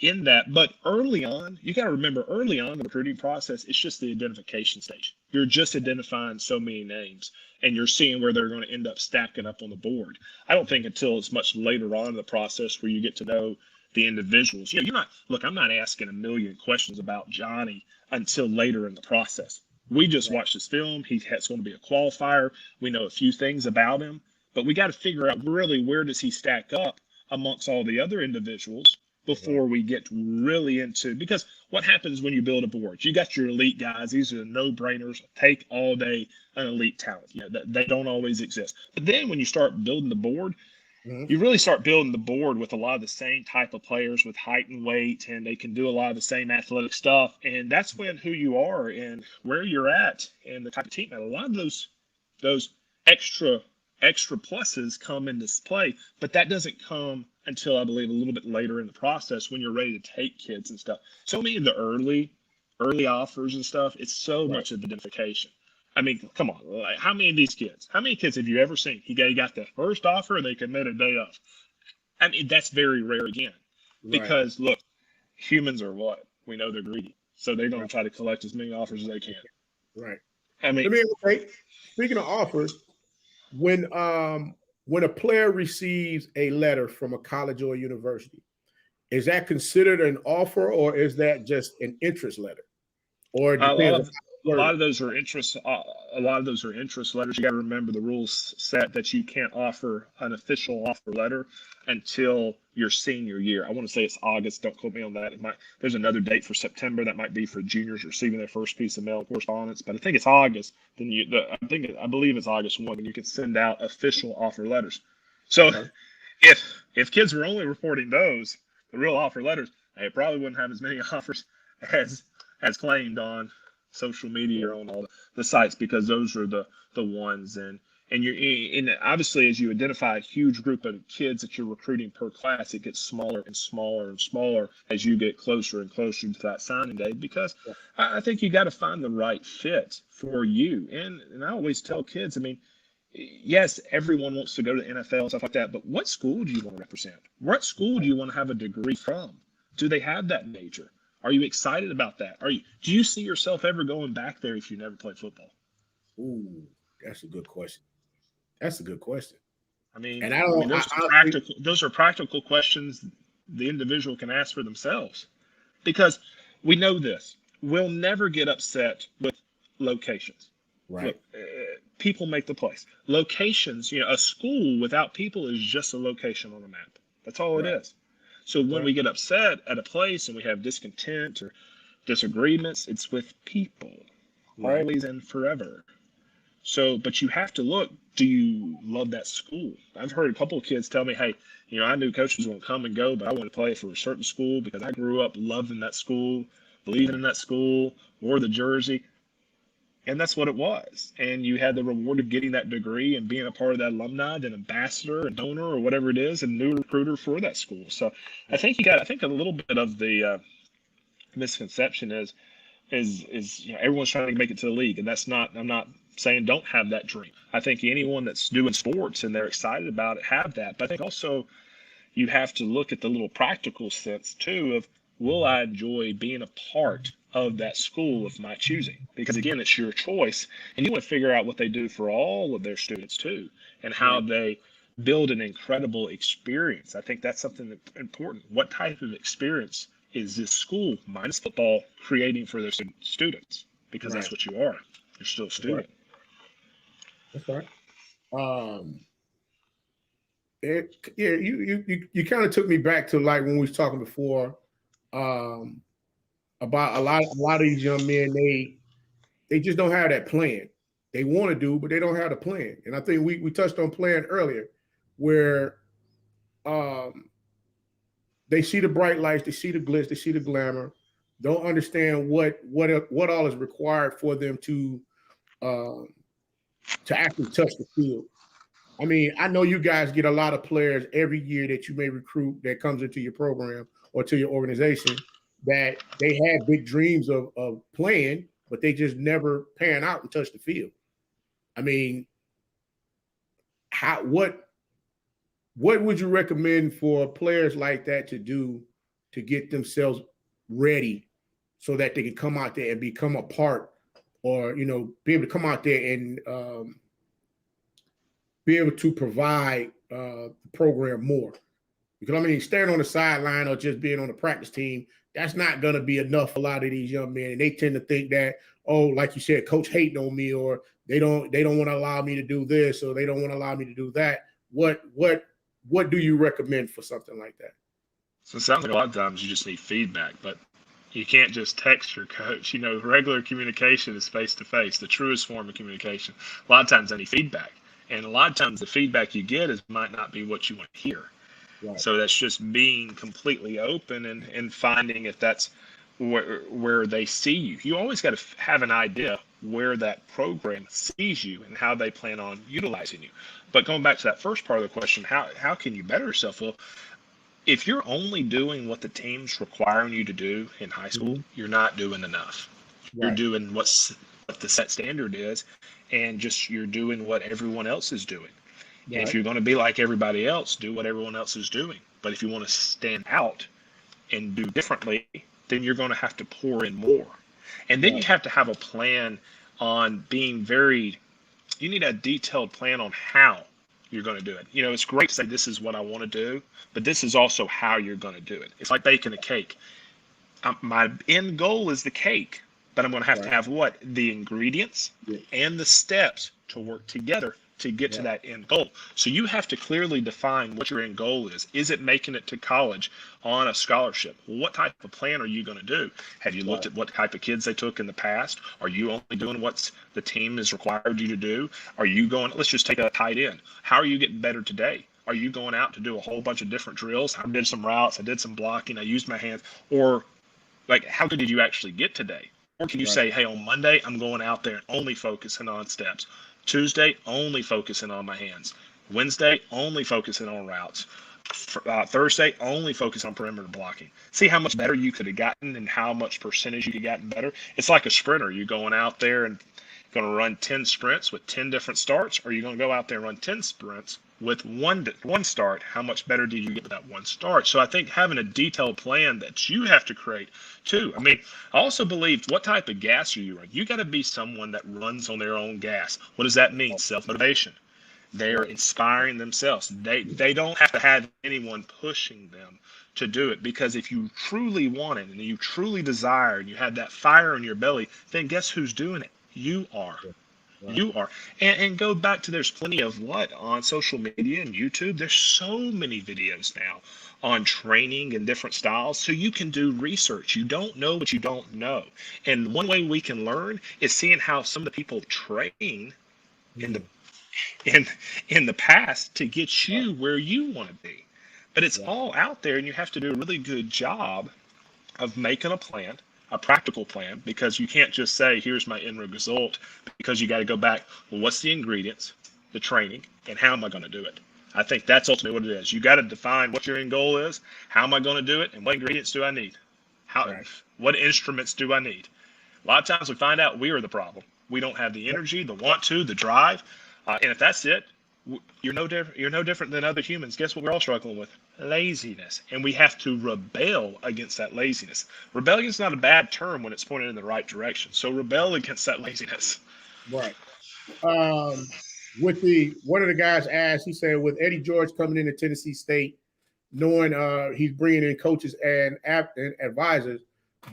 in that. But early on, you got to remember, early on in the recruiting process, it's just the identification stage. You're just identifying so many names, and you're seeing where they're going to end up stacking up on the board. I don't think until it's much later on in the process where you get to know the individuals. I'm not asking a million questions about Johnny until later in the process. We just watched his film. He's going to be a qualifier. We know a few things about him, but we got to figure out really where does he stack up amongst all the other individuals before we get really into, because what happens when you build a board? You got your elite guys. These are no-brainers. Take all day an elite talent. They don't always exist. But then when you start building the board, you really start building the board with a lot of the same type of players with height and weight, and they can do a lot of the same athletic stuff. And that's when who you are and where you're at and the type of team. And a lot of those extra extra pluses come into play, but that doesn't come until I believe a little bit later in the process when you're ready to take kids and stuff. So many of the early offers and stuff, it's so much of identification. I mean, come on, like, how many kids have you ever seen? He got the first offer and they commit a day of. I mean, that's very rare again, because look, humans are what? We know they're greedy. So they're going to try to collect as many offers as they can. Right. I mean, speaking of offers, when a player receives a letter from a college or a university, is that considered an offer, or is that just an interest letter? Or it depends. A lot of those are interest. A lot of those are interest letters. You got to remember the rules set that you can't offer an official offer letter until your senior year. I want to say it's August. Don't quote me on that. There's another date for September that might be for juniors receiving their first piece of mail correspondence, but I think it's August. Then I believe it's August 1 when you can send out official offer letters. So if kids were only reporting those, the real offer letters, they probably wouldn't have as many offers as claimed on social media or on all the sites, because those are the ones. And obviously, as you identify a huge group of kids that you're recruiting per class, it gets smaller and smaller and smaller as you get closer and closer to that signing day, because I think you got to find the right fit for you. And I always tell kids, I mean, yes, everyone wants to go to the NFL and stuff like that, but what school do you want to represent? What school do you want to have a degree from? Do they have that major? Are you excited about that? Do you see yourself ever going back there if you never played football? Ooh, that's a good question. That's a good question. I mean, and those are practical questions the individual can ask for themselves, because we know this. We'll never get upset with locations. Right. Look, people make the place. Locations, a school without people is just a location on a map. That's all it is. So when we get upset at a place and we have discontent or disagreements, it's with people, always and forever. So, but you have to look, do you love that school? I've heard a couple of kids tell me, hey, I knew coaches won't come and go, but I want to play for a certain school because I grew up loving that school, believing in that school, wore the jersey. And that's what it was. And you had the reward of getting that degree and being a part of that alumni, then ambassador, a donor, or whatever it is, and new recruiter for that school. So I think a little bit of the misconception is everyone's trying to make it to the league, and I'm not saying don't have that dream. I think anyone that's doing sports and they're excited about it have that. But I think also you have to look at the little practical sense too of, will I enjoy being a part of that school of my choosing? Because again, it's your choice, and you want to figure out what they do for all of their students too, and how they build an incredible experience. I think that's something that's important. What type of experience is this school, minus football, creating for their students? Because that's what you are. You're still a student. That's right. You kind of took me back to like when we was talking before about a lot of these young men. They just don't have that plan. They want to do, but they don't have the plan. And I think we touched on plan earlier, where they see the bright lights, they see the glitz, they see the glamour, don't understand what all is required for them to actually touch the field. I mean, I know you guys get a lot of players every year that you may recruit that comes into your program or to your organization that they have big dreams of playing, but they just never pan out and touch the field. I mean, what would you recommend for players like that to do to get themselves ready so that they can come out there and become a part, or be able to come out there and be able to provide the program more? Because I mean, staying on the sideline or just being on the practice team, that's not going to be enough for a lot of these young men. And they tend to think that, like you said, coach hating on me, or they don't want to allow me to do this, or they don't want to allow me to do that. What do you recommend for something like that? So it sounds like a lot of times you just need feedback, but you can't just text your coach. Regular communication is face-to-face, the truest form of communication. A lot of times I need feedback. And a lot of times the feedback you get might not be what you want to hear. Right. So that's just being completely open and finding if that's where they see you. You always got to have an idea where that program sees you and how they plan on utilizing you. But going back to that first part of the question, how can you better yourself? Well, if you're only doing what the team's requiring you to do in high school, you're not doing enough. You're doing what the set standard is, and just you're doing what everyone else is doing. And if you're going to be like everybody else, do what everyone else is doing. But if you want to stand out and do differently, then you're going to have to pour in more. And then you have to have a plan on being you need a detailed plan on how you're going to do it. It's great to say this is what I want to do, but this is also how you're going to do it. It's like baking a cake. My end goal is the cake, but I'm going to have what? The ingredients and the steps to work together to get to that end goal. So you have to clearly define what your end goal is. Is it making it to college on a scholarship? What type of plan are you going to do? Have you looked at what type of kids they took in the past? Are you only doing what the team has required you to do? Are you going, let's just take a tight end. How are you getting better today? Are you going out to do a whole bunch of different drills? I did some routes, I did some blocking, I used my hands. Or like, how good did you actually get today? Or can you say, hey, on Monday, I'm going out there and only focusing on steps. Tuesday, only focusing on my hands. Wednesday, only focusing on routes. Thursday, only focus on perimeter blocking. See how much better you could have gotten and how much percentage you could have gotten better. It's like a sprinter. You're going out there and going to run 10 sprints with 10 different starts, or you're going to go out there and run 10 sprints with one start. How much better did you get with that one start? So I think having a detailed plan that you have to create too. I mean, I also believe, what type of gas are you running? You got to be someone that runs on their own gas. What does that mean? Self-motivation. They are inspiring themselves. They don't have to have anyone pushing them to do it, because if you truly want it and you truly desire and you have that fire in your belly, then guess who's doing it? You are. You are. And go back to, there's plenty of on social media and YouTube. There's so many videos now on training and different styles, so you can do research. You don't know what you don't know. And one way we can learn is seeing how some of the people train in the past to get you where you want to be. But it's all out there, and you have to do a really good job of making a plan, a practical plan, because you can't just say, here's my end result, because you got to go back, well, what's the ingredients, the training, and how am I going to do it? I think that's ultimately what it is. You got to define what your end goal is, how am I going to do it, and what ingredients do I need? What instruments do I need? A lot of times we find out we are the problem. We don't have the energy, the want to, the drive, and if that's it, you're no different than other humans. Guess what we're all struggling with? Laziness. And we have to rebel against that laziness. Rebellion is not a bad term when it's pointed in the right direction. So rebel against that laziness. Right. One of the guys asked, he said, with Eddie George coming into Tennessee State, knowing he's bringing in coaches and advisors,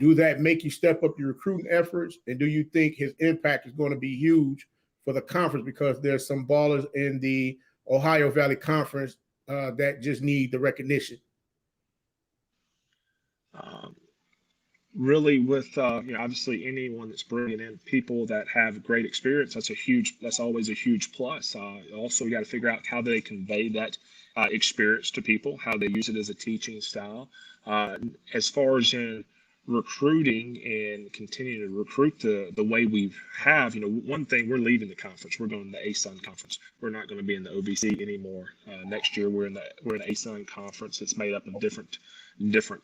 do that make you step up your recruiting efforts? And do you think his impact is going to be huge for the conference, because there's some ballers in the Ohio Valley Conference that just need the recognition? Really, with obviously anyone that's bringing in people that have great experience, that's always a huge plus. Also, you got to figure out how they convey that experience to people, how they use it as a teaching style. As far as in recruiting and continuing to recruit the way we have, one thing, we're leaving the conference. We're going to the ASUN conference. We're not going to be in the OVC anymore. Next year we're in ASUN conference. It's made up of different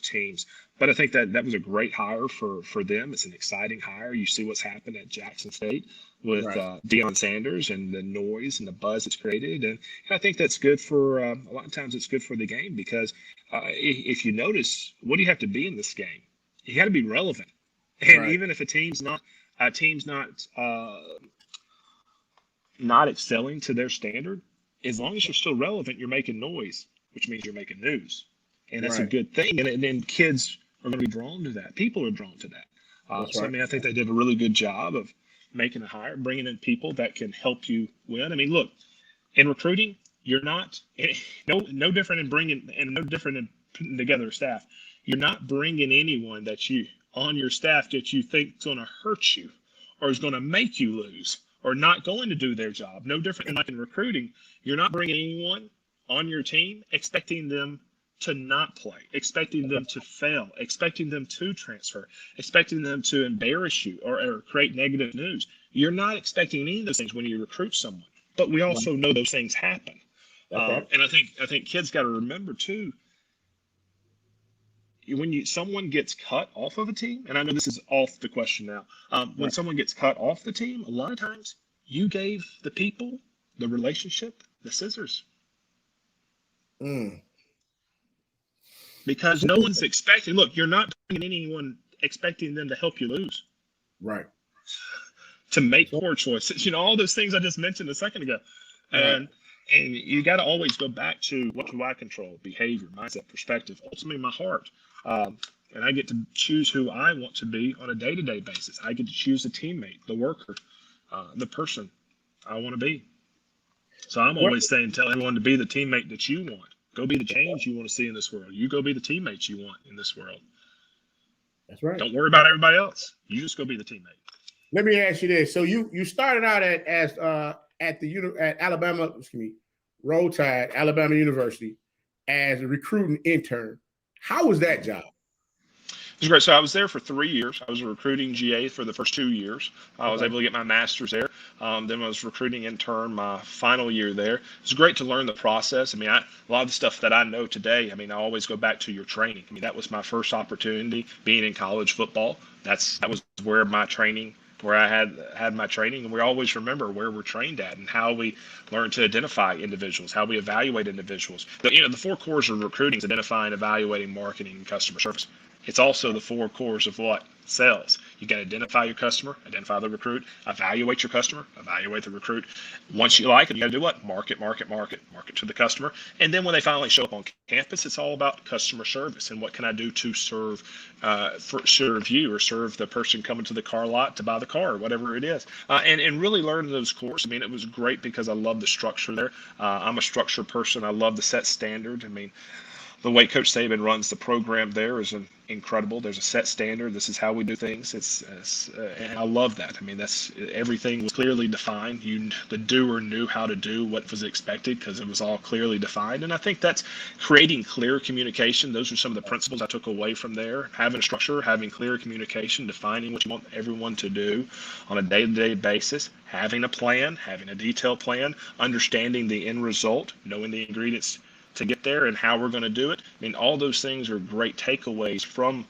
teams. But I think that was a great hire for them. It's an exciting hire. You see what's happened at Jackson State with Deion Sanders and the noise and the buzz it's created. And I think that's good for a lot of times it's good for the game, because if you notice, what do you have to be in this game? You got to be relevant. And even if a team's not excelling to their standard, as long as you're still relevant, you're making noise, which means you're making news. And that's a good thing. And then kids are going to be drawn to that. People are drawn to that. So, I mean, I think they did a really good job of making a hire, bringing in people that can help you win. I mean, look, in recruiting, you're not no different in putting together a staff. You're not bringing anyone on your staff that you think is going to hurt you or is going to make you lose or not going to do their job. No different than like in recruiting. You're not bringing anyone on your team expecting them to not play, expecting them to fail, expecting them to transfer, expecting them to embarrass you or create negative news. You're not expecting any of those things when you recruit someone, but we also know those things happen. And I think kids got to remember too, when someone gets cut off of a team, and I know this is off the question now, when someone gets cut off the team, a lot of times you gave the people, the relationship, the scissors. Because no one's expecting, look, you're not bringing anyone expecting them to help you lose. Right. To make poor choices, all those things I just mentioned a second ago. And you got to always go back to, what do I control? Behavior, mindset, perspective, ultimately my heart. And I get to choose who I want to be on a day-to-day basis. I get to choose the teammate, the worker, the person I want to be. So I'm always saying, tell everyone to be the teammate that you want. Go be the change you want to see in this world. You go be the teammates you want in this world. That's right. Don't worry about everybody else. You just go be the teammate. Let me ask you this. So you started out at Alabama, Roll Tide, Alabama University, as a recruiting intern. How was that job? It was great. So I was there for 3 years. I was a recruiting GA for the first 2 years. I was able to get my master's there. Then I was recruiting intern my final year there. It was great to learn the process. A lot of the stuff that I know today, I always go back to your training. That was my first opportunity being in college football. That was where I had my training, and we always remember where we're trained at and how we learn to identify individuals, how we evaluate individuals. The 4 cores of recruiting is identifying, evaluating, marketing, and customer service. It's also the 4 cores of what? Sales. You got to identify your customer, identify the recruit, evaluate your customer, evaluate the recruit. Once you like it, you got to do what? Market to the customer. And then when they finally show up on campus, it's all about customer service and what can I do to serve you or serve the person coming to the car lot to buy the car or whatever it is. And really learning those cores. It was great because I love the structure there. I'm a structure person. I love the set standard. The way Coach Saban runs the program there is incredible. There's a set standard. This is how we do things. And I love that. That's everything was clearly defined. The doer knew how to do what was expected because it was all clearly defined. And I think that's creating clear communication. Those are some of the principles I took away from there. Having a structure, having clear communication, defining what you want everyone to do on a day-to-day basis, having a plan, having a detailed plan, understanding the end result, knowing the ingredients to get there and how we're going to do it. All those things are great takeaways from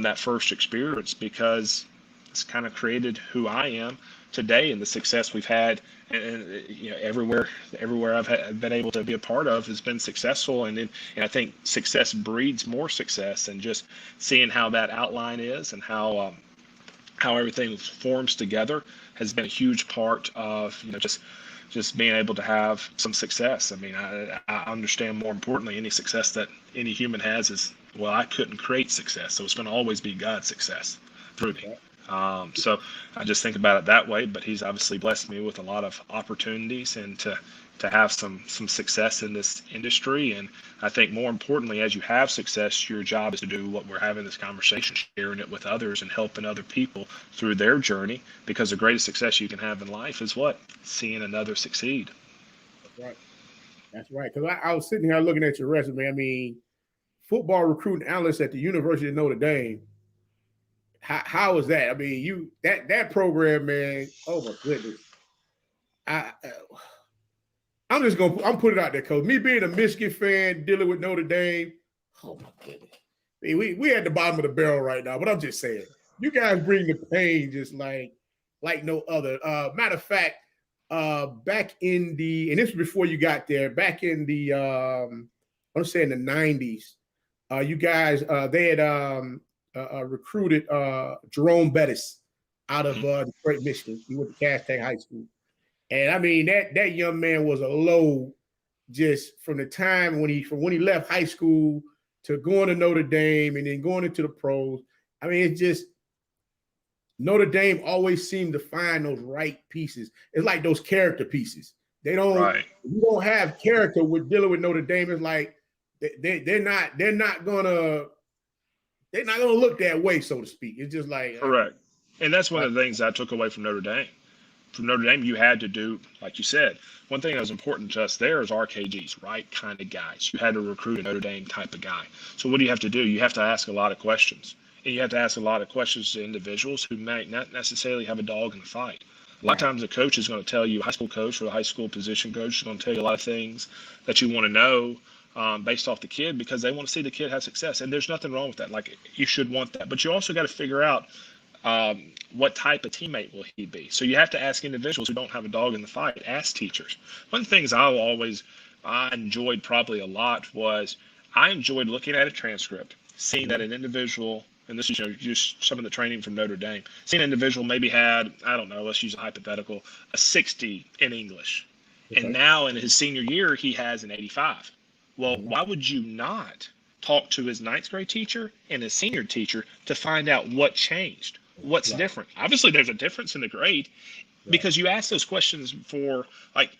that first experience because it's kind of created who I am today and the success we've had. And everywhere I've been able to be a part of has been successful. And I think success breeds more success, and just seeing how that outline is and how everything forms together has been a huge part of just being able to have some success. I understand more importantly, any success that any human has is, well, I couldn't create success. So it's going to always be God's success through me. So I just think about it that way, but he's obviously blessed me with a lot of opportunities and to have some success in this industry. And I think more importantly, as you have success, your job is to do what we're having this conversation, sharing it with others and helping other people through their journey, because the greatest success you can have in life is what? Seeing another succeed. That's right. Because I was sitting here looking at your resume. Football recruiting analyst at the University of Notre Dame. How was that? That program, man. Oh my goodness. I'm putting it out there, Coach. Me being a Michigan fan, dealing with Notre Dame. Oh my goodness. We at the bottom of the barrel right now, but I'm just saying, you guys bring the pain just like no other. Matter of fact, back in and this was before you got there, back in the I'm saying the 90s, you guys they had recruited Jerome Bettis out of Detroit, Michigan. He went to Cass Tech High School. And that young man was a load just from the time when he left high school to going to Notre Dame and then going into the pros. It's just Notre Dame always seemed to find those right pieces. It's like those character pieces. You don't have character with dealing with Notre Dame. It's like they're not gonna look that way, so to speak. It's just like correct. And that's one of the things I took away from Notre Dame. from Notre Dame, you had to do, like you said, one thing that was important to us there is RKGs, right kind of guys. You had to recruit a Notre Dame type of guy. So what do you have to do? You have to ask a lot of questions. And you have to ask a lot of questions to individuals who might not necessarily have a dog in the fight. A lot of times a coach is going to tell you, a high school coach or a high school position coach is going to tell you a lot of things that you want to know based off the kid because they want to see the kid have success. And there's nothing wrong with that. Like, you should want that. But you also got to figure out what type of teammate will he be. So you have to ask individuals who don't have a dog in the fight. Ask teachers. One of the things I enjoyed probably a lot was I enjoyed looking at a transcript, seeing that an individual, and this is just some of the training from Notre Dame, seeing an individual maybe had, I don't know, let's use a hypothetical, a 60 in English. Okay. And now in his senior year, he has an 85. Well, why would you not talk to his ninth grade teacher and his senior teacher to find out what changed? What's different? Obviously, there's a difference in the grade because you ask those questions for, like,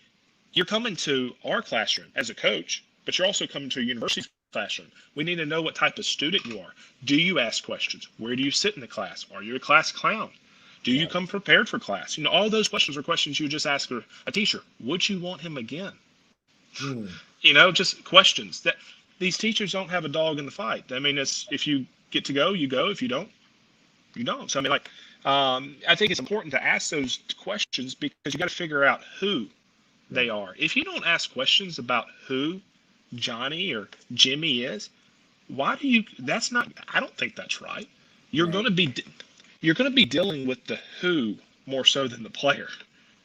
you're coming to our classroom as a coach, but you're also coming to a university classroom. We need to know what type of student you are. Do you ask questions? Where do you sit in the class? Are you a class clown? Do you come prepared for class? All those questions are questions you just ask a teacher. Would you want him again? Just questions that these teachers don't have a dog in the fight. I mean, it's, if you get to go, you go. If you don't, you don't. So, I mean, I think it's important to ask those questions because you got to figure out who they are. If you don't ask questions about who Johnny or Jimmy is, I don't think that's right. You're going to be dealing with the who more so than the player.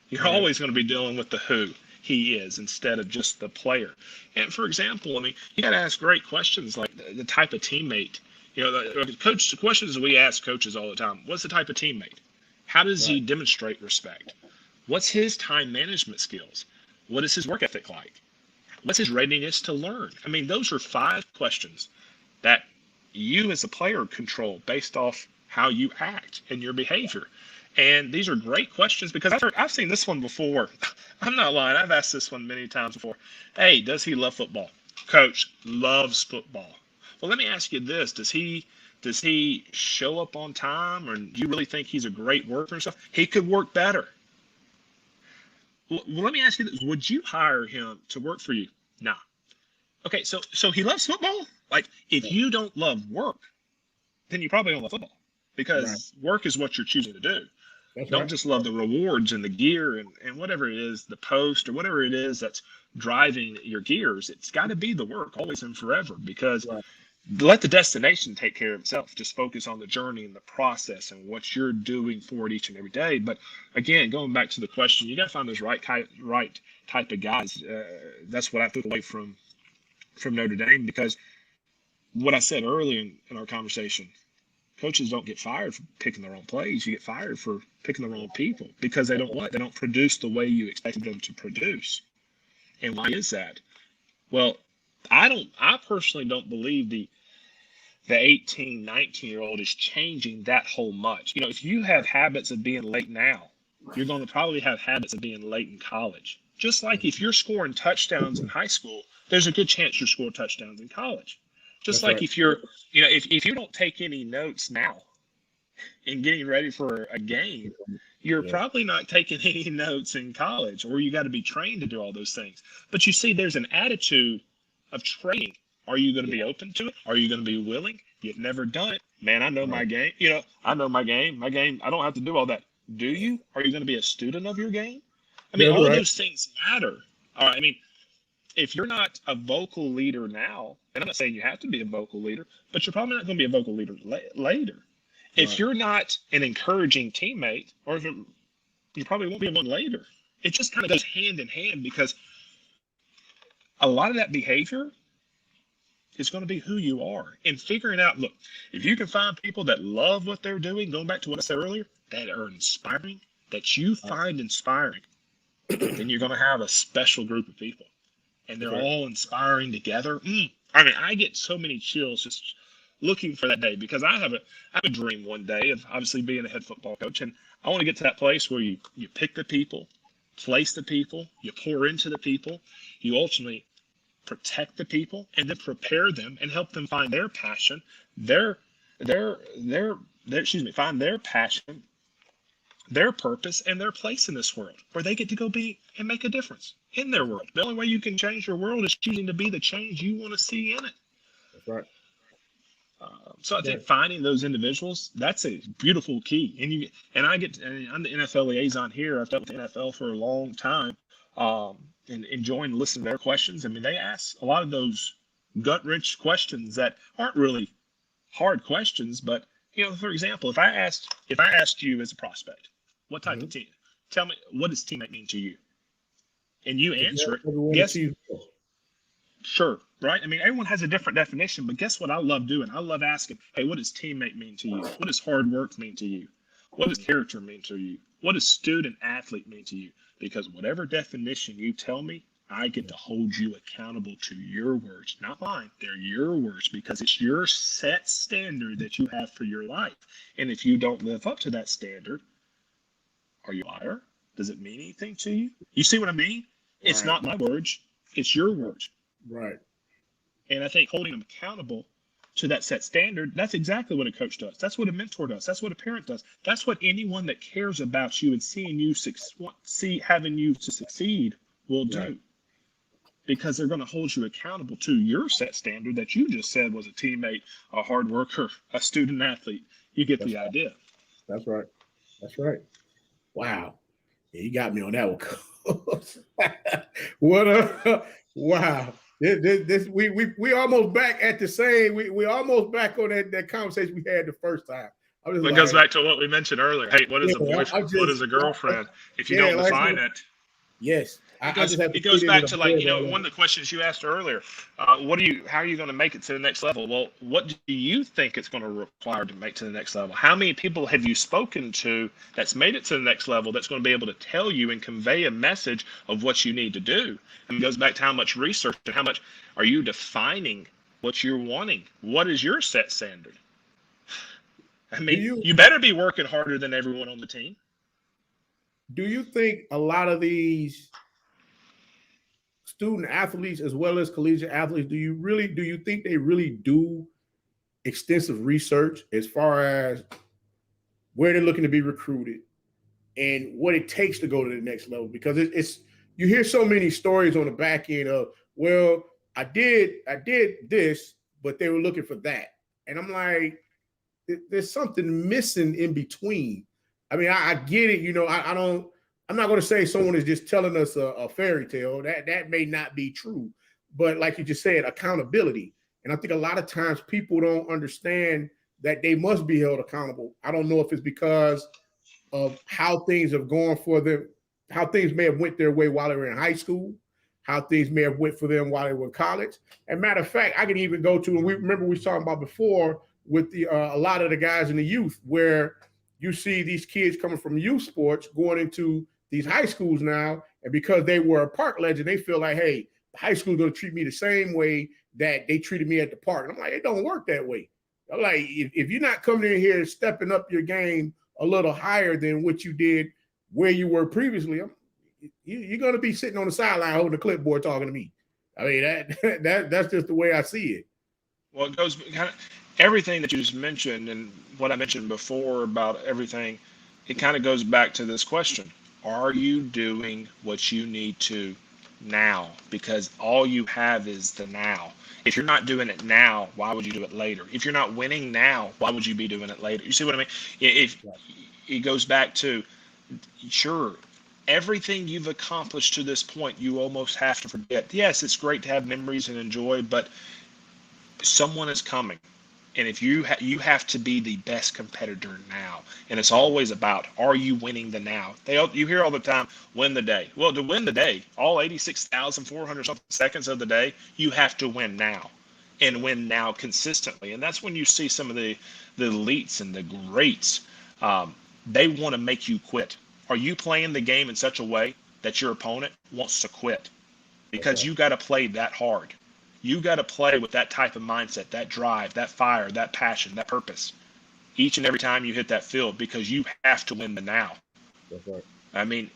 You're always going to be dealing with the who he is instead of just the player. And for example, I mean, you got to ask great questions like the type of teammate. The questions we ask coaches all the time. What's the type of teammate? How does he demonstrate respect? What's his time management skills? What is his work ethic like? What's his readiness to learn? I mean, those are 5 questions that you as a player control based off how you act and your behavior. And these are great questions because I've seen this one before. I'm not lying. I've asked this one many times before. Hey, does he love football? Coach loves football. Well, let me ask you this. Does he show up on time, or do you really think he's a great worker and stuff? He could work better. Well, let me ask you this. Would you hire him to work for you? Nah. Okay, so he loves football? Like, if you don't love work, then you probably don't love football because work is what you're choosing to do. Don't just love the rewards and the gear and whatever it is, the post or whatever it is that's driving your gears. It's got to be the work always and forever because let the destination take care of itself. Just focus on the journey and the process and what you're doing for it each and every day. But again, going back to the question, you got to find those right type of guys. That's what I took away from Notre Dame because what I said earlier in our conversation, coaches don't get fired for picking the wrong plays. You get fired for picking the wrong people because they don't produce the way you expected them to produce. And why is that? Well, I personally don't believe the 18, 19-year-old is changing that whole much. If you have habits of being late now, you're going to probably have habits of being late in college. Just like if you're scoring touchdowns in high school, there's a good chance you'll score touchdowns in college. Just like if you're, if you don't take any notes now in getting ready for a game, you're probably not taking any notes in college, or you got to be trained to do all those things. But you see, there's an attitude of training. Are you going to be open to it? Are you going to be willing? You've never done it. Man, I know my game. I know my game. My game, I don't have to do all that. Do you? Are you going to be a student of your game? I mean, all of those things matter. All right. I mean, if you're not a vocal leader now, and I'm not saying you have to be a vocal leader, but you're probably not going to be a vocal leader later. If you're not an encouraging teammate, or if you probably won't be one later. It just kind of goes hand in hand because a lot of that behavior is going to be who you are. And figuring out, look, if you can find people that love what they're doing, going back to what I said earlier, that are inspiring, that you find inspiring, then you're going to have a special group of people. And they're all inspiring together. I mean, I get so many chills just looking for that day because I have a dream one day of obviously being a head football coach. And I want to get to that place where you pick the people, place the people, you pour into the people, you ultimately protect the people, and then prepare them and help them find their passion, find their passion, their purpose and their place in this world, where they get to go be and make a difference in their world. The only way you can change your world is choosing to be the change you want to see in it. That's right. So I think finding those individuals, that's a beautiful key. And I'm the NFL liaison here. I've dealt with the NFL for a long time, and enjoying listening to their questions. I mean, they ask a lot of those gut-wrench questions that aren't really hard questions, but for example, if I asked you as a prospect, what type of team? Tell me, what does teammate mean to you? And you answer it. Guess. Sure, right? I mean, everyone has a different definition, but guess what I love doing? I love asking, hey, what does teammate mean to you? What does hard work mean to you? What does character mean to you? What does student athlete mean to you? Because whatever definition you tell me, I get to hold you accountable to your words, not mine. They're your words, because it's your set standard that you have for your life. And if you don't live up to that standard, are you a liar? Does it mean anything to you? You see what I mean? It's not my words. It's your words. Right. And I think holding them accountable to that set standard, that's exactly what a coach does. That's what a mentor does. That's what a parent does. That's what anyone that cares about you and seeing you having you to succeed will do. Right. Because they're going to hold you accountable to your set standard that you just said was a teammate, a hard worker, a student athlete. You get the idea. That's right. That's right. Wow. Yeah, you got me on that one. Wow. We almost back at the same. We almost back on that conversation we had the first time. It goes back to what we mentioned earlier. Hey, what is a boyfriend? What is a girlfriend? If you don't define it. Yes. It goes back to one of the questions you asked earlier. How are you going to make it to the next level? Well, what do you think it's going to require to make to the next level? How many people have you spoken to that's made it to the next level that's going to be able to tell you and convey a message of what you need to do? And it goes back to how much research and how much are you defining what you're wanting? What is your set standard? I mean, you better be working harder than everyone on the team. Do you think a lot of these student athletes as well as collegiate athletes, do you think they really do extensive research as far as where they're looking to be recruited and what it takes to go to the next level? Because you hear so many stories on the back end of, well, I did this, but they were looking for that. And I'm like, there's something missing in between. I mean, I get it. I'm not going to say someone is just telling us a fairy tale. That may not be true. But like you just said, accountability. And I think a lot of times people don't understand that they must be held accountable. I don't know if it's because of how things have gone for them, how things may have went their way while they were in high school, how things may have went for them while they were in college. And matter of fact, I can even go to, and we were talking about before with a lot of the guys in the youth, where you see these kids coming from youth sports going into these high schools now, and because they were a park legend, they feel like, hey, the high school's going to treat me the same way that they treated me at the park. And I'm like, it don't work that way. I'm like, if you're not coming in here stepping up your game a little higher than what you did where you were previously, you're going to be sitting on the sideline holding a clipboard talking to me. I mean, that's just the way I see it. Well, it goes kind of everything that you just mentioned and what I mentioned before about everything. It kind of goes back to this question. Are you doing what you need to now? Because all you have is the now. If you're not doing it now, why would you do it later? If you're not winning now, why would you be doing it later? You see what I mean? If it goes back to, sure, everything you've accomplished to this point, you almost have to forget. Yes, it's great to have memories and enjoy, but someone is coming. And if you have to be the best competitor now, and it's always about, are you winning the now? You hear all the time, win the day. Well, to win the day, all 86,400 something seconds of the day, you have to win now, and win now consistently. And that's when you see some of the elites and the greats. They want to make you quit. Are you playing the game in such a way that your opponent wants to quit? Because you got to play that hard. You got to play with that type of mindset, that drive, that fire, that passion, that purpose each and every time you hit that field, because you have to win the now. That's right. I mean,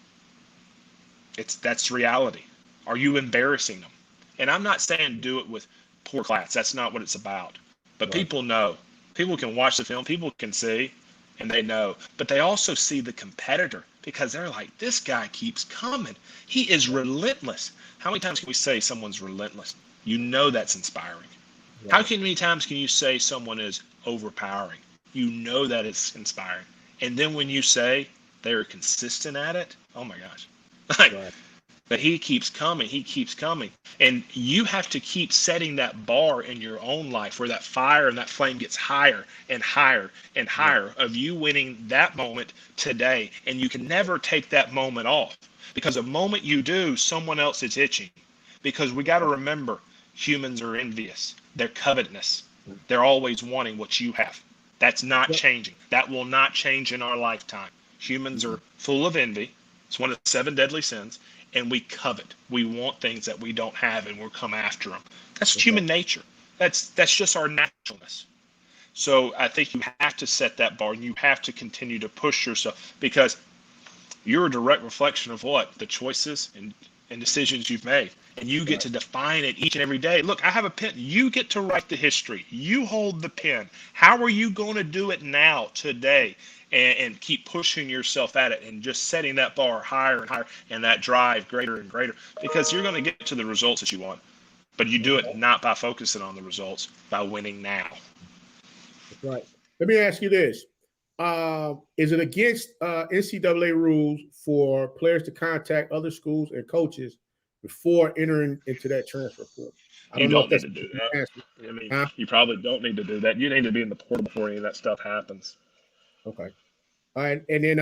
that's reality. Are you embarrassing them? And I'm not saying do it with poor class. That's not what it's about. But people know. People can watch the film. People can see. and they know, but they also see the competitor because they're like, this guy keeps coming. He is relentless. How many times can we say someone's relentless? You know that's inspiring. How many times can you say someone is overpowering? You know that it's inspiring. And then when you say they're consistent at it, oh my gosh. But he keeps coming, he keeps coming. And you have to keep setting that bar in your own life where that fire and that flame gets higher and higher and higher of you winning that moment today. And you can never take that moment off, because the moment you do, someone else is itching. Because we got to remember, humans are envious. They're covetous. They're always wanting what you have. That's not changing. That will not change in our lifetime. Humans are full of envy. It's one of the 7 deadly sins. And we covet. We want things that we don't have, and we'll come after them. That's human nature. That's just our naturalness. So I think you have to set that bar, and you have to continue to push yourself, because you're a direct reflection of what? The choices and decisions you've made. And you get to define it each and every day. Look, I have a pen. You get to write the history. You hold the pen. How are you going to do it now, today? And keep pushing yourself at it and just setting that bar higher and higher, and that drive greater and greater, because you're going to get to the results that you want. But you do it not by focusing on the results, by winning now. Right. Let me ask you this. Is it against NCAA rules for players to contact other schools and coaches before entering into that transfer portal? You don't need to do that. I mean, you probably don't need to do that. You need to be in the portal before any of that stuff happens. Okay. All right. And then,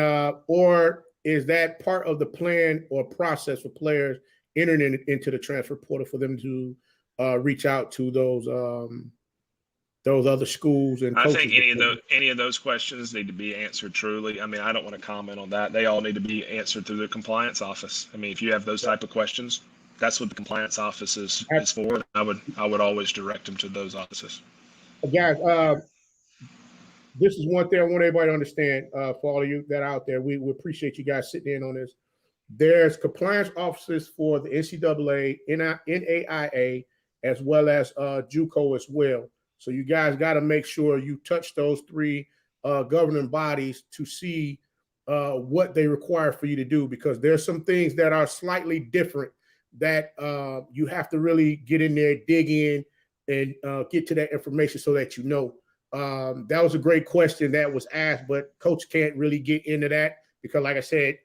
or is that part of the plan or process for players entering into the transfer portal for them to reach out to those other schools and coaches? I think any of those questions need to be answered truly. I mean, I don't want to comment on that. They all need to be answered through the compliance office. I mean, if you have those type of questions, that's what the compliance office is for. I would always direct them to those offices. Guys, this is one thing I want everybody to understand, for all of you that are out there. We appreciate you guys sitting in on this. There's compliance officers for the NCAA, NAIA, as well as JUCO as well. So you guys got to make sure you touch those 3 governing bodies to see what they require for you to do, because there's some things that are slightly different that you have to really get in there, dig in, and get to that information so that you know. That was a great question that was asked, but Coach can't really get into that because, like I said,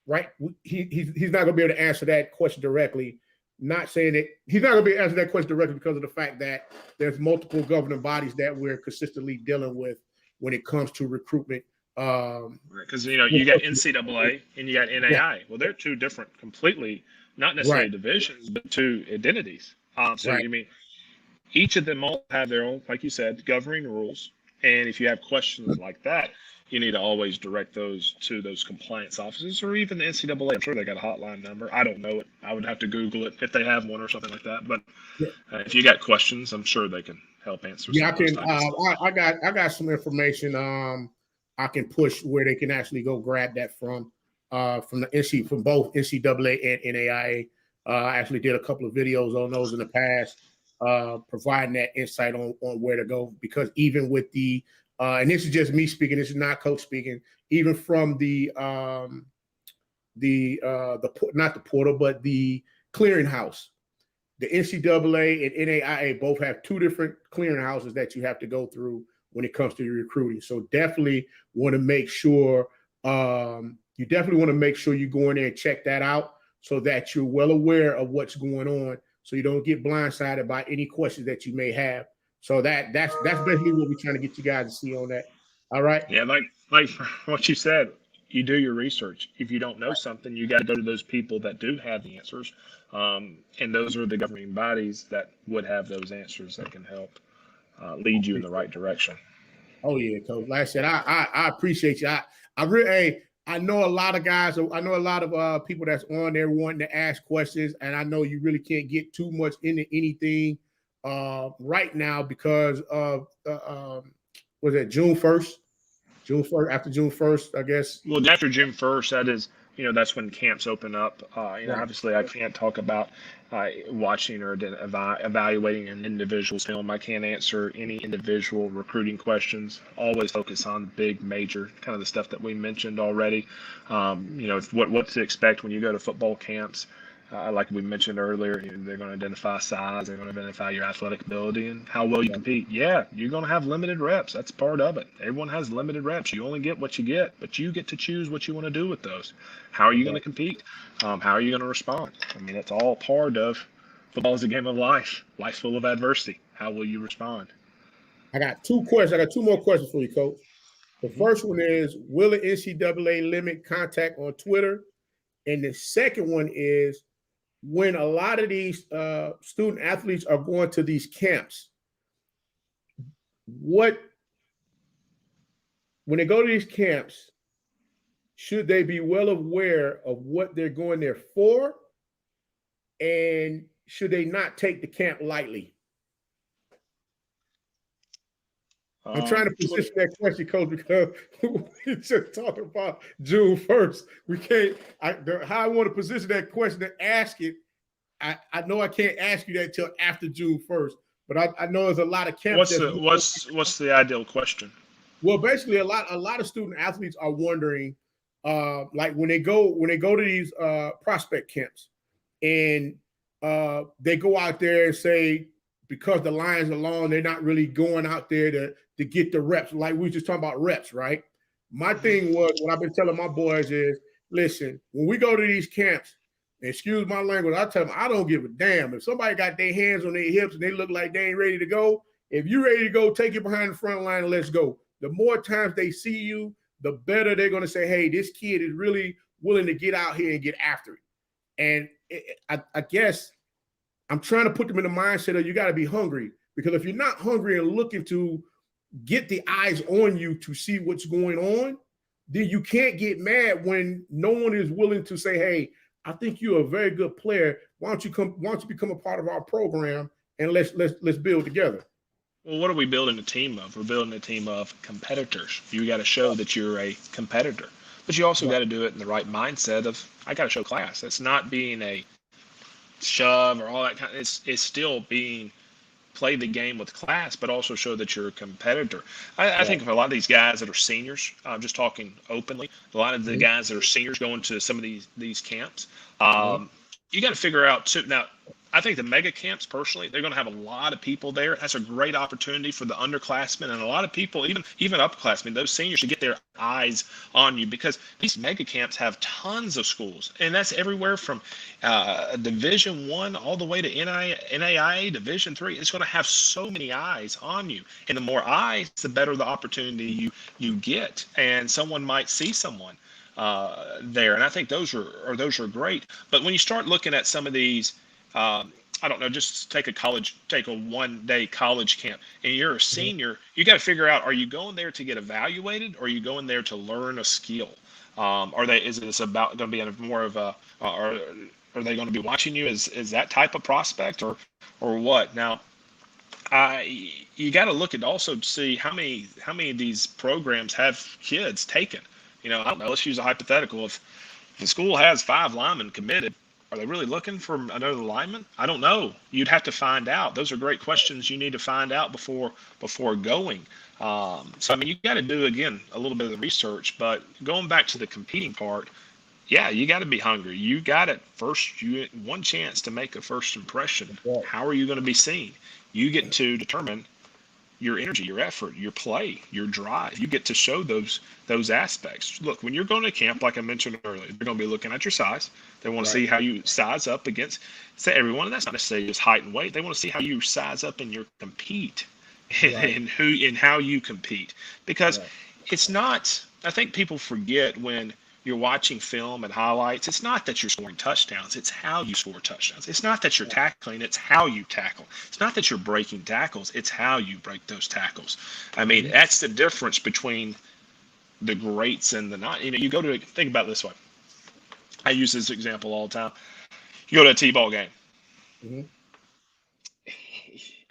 right, he's not going to be able to answer that question directly. Not saying that he's not going to be able to answer that question directly because of the fact that there's multiple governing bodies that we're consistently dealing with when it comes to recruitment. Because you got NCAA and you got NAI. Well, they're 2 different, completely, not necessarily divisions, but 2 identities. You mean each of them all have their own, like you said, governing rules. And if you have questions like that, you need to always direct those to those compliance officers, or even the NCAA. I'm sure they got a hotline number. I don't know it. I would have to Google it if they have one or something like that. But if you got questions, I'm sure they can help answer. Yeah, I can. I got some information. I can push where they can actually go grab that from both NCAA and NAIA. I actually did a couple of videos on those in the past, providing that insight on where to go, because even with the and this is just me speaking, this is not Coach speaking, even from the not the portal, but the clearinghouse, the NCAA and NAIA both have 2 different clearinghouses that you have to go through when it comes to your recruiting. So definitely want to make sure you go in there and check that out, so that you're well aware of what's going on, so you don't get blindsided by any questions that you may have. So that's basically what we're trying to get you guys to see on that. All right. Yeah, like what you said, you do your research. If you don't know something, you got to go to those people that do have the answers, and those are the governing bodies that would have those answers that can help lead you in the right direction. Oh yeah, Coach. Like I said, I appreciate you. I really. I know a lot of guys. I know a lot of people that's on there wanting to ask questions, and I know you really can't get too much into anything right now because of was it June 1st? After June 1st, I guess. Well, after June 1st, that is, that's when camps open up. Right. Obviously I can't talk about watching or evaluating an individual's film. I can't answer any individual recruiting questions. Always focus on the big, major, kind of the stuff that we mentioned already. What to expect when you go to football camps. Like we mentioned earlier, they're going to identify size, they're going to identify your athletic ability and how well you compete. Yeah, you're going to have limited reps. That's part of it. Everyone has limited reps. You only get what you get, but you get to choose what you want to do with those. How are you going to compete? How are you going to respond? I mean, it's all part of football is a game of life. Life's full of adversity. How will you respond? I got 2 questions. I got 2 more questions for you, Coach. The first one is, will the NCAA limit contact on Twitter? And the second one is, when a lot of these student athletes are going to these camps, when they go to these camps, should they be well aware of what they're going there for? And should they not take the camp lightly? I'm trying to position that question, Coach, because we just talking about June 1st. We can't. How I want to position that question to ask it. I know I can't ask you that till after June 1st, but I know there's a lot of camps. What's the ideal question? Well, basically, a lot of student athletes are wondering, like when they go to these prospect camps, and they go out there and say, because the lines are long, they're not really going out there to get the reps. Like we were just talking about reps, right? My thing was, what I've been telling my boys is, listen, when we go to these camps, excuse my language, I tell them, I don't give a damn. If somebody got their hands on their hips and they look like they ain't ready to go, if you're ready to go, take it behind the front line and let's go. The more times they see you, the better they're going to say, hey, this kid is really willing to get out here and get after it. And I guess I'm trying to put them in the mindset of you got to be hungry, because if you're not hungry and looking to get the eyes on you to see what's going on, then you can't get mad when no one is willing to say, hey, I think you're a very good player. Why don't you become a part of our program and let's build together? Well, what are we building a team of? We're building a team of competitors. You got to show that you're a competitor, but you also got to do it in the right mindset of, I got to show class. It's not being a shove or all that kind of, it's still being play the game with class, but also show that you're a competitor. I think of a lot of these guys that are seniors, I'm just talking openly, a lot of the guys that are seniors going to some of these camps, you got to figure out too. Now, I think the mega camps, personally, they're going to have a lot of people there. That's a great opportunity for the underclassmen and a lot of people, even upperclassmen, those seniors, to get their eyes on you, because these mega camps have tons of schools, and that's everywhere from Division I all the way to NAIA Division III. It's going to have so many eyes on you, and the more eyes, the better the opportunity you get, and someone might see someone there, and I think those are great. But when you start looking at some of these, I don't know, just take a one-day college camp, and you're a senior, you got to figure out, are you going there to get evaluated, or are you going there to learn a skill? Is this about going to be more of a, are they going to be watching you as that type of prospect, or what? Now, you got to look at also to see how many of these programs have kids taken. I don't know, let's use a hypothetical. If the school has 5 linemen committed, are they really looking for another lineman? I don't know. You'd have to find out. Those are great questions you need to find out before going. So, I mean, you got to do, again, a little bit of the research. But going back to the competing part, yeah, you got to be hungry. You got it first. You get one chance to make a first impression. How are you going to be seen? You get to determine your energy, your effort, your play, your drive. You get to show those aspects. Look, when you're going to camp, like I mentioned earlier, they're going to be looking at your size. They want to see how you size up against, say, everyone. And that's not necessarily just height and weight. They want to see how you size up and you compete, and how you compete. Because it's not, I think people forget when you're watching film and highlights, it's not that you're scoring touchdowns, it's how you score touchdowns. It's not that you're tackling, it's how you tackle. It's not that you're breaking tackles, it's how you break those tackles. I mean, that's the difference between the greats and the not. You go to, think about it this way. I use this example all the time. You go to a T-ball game.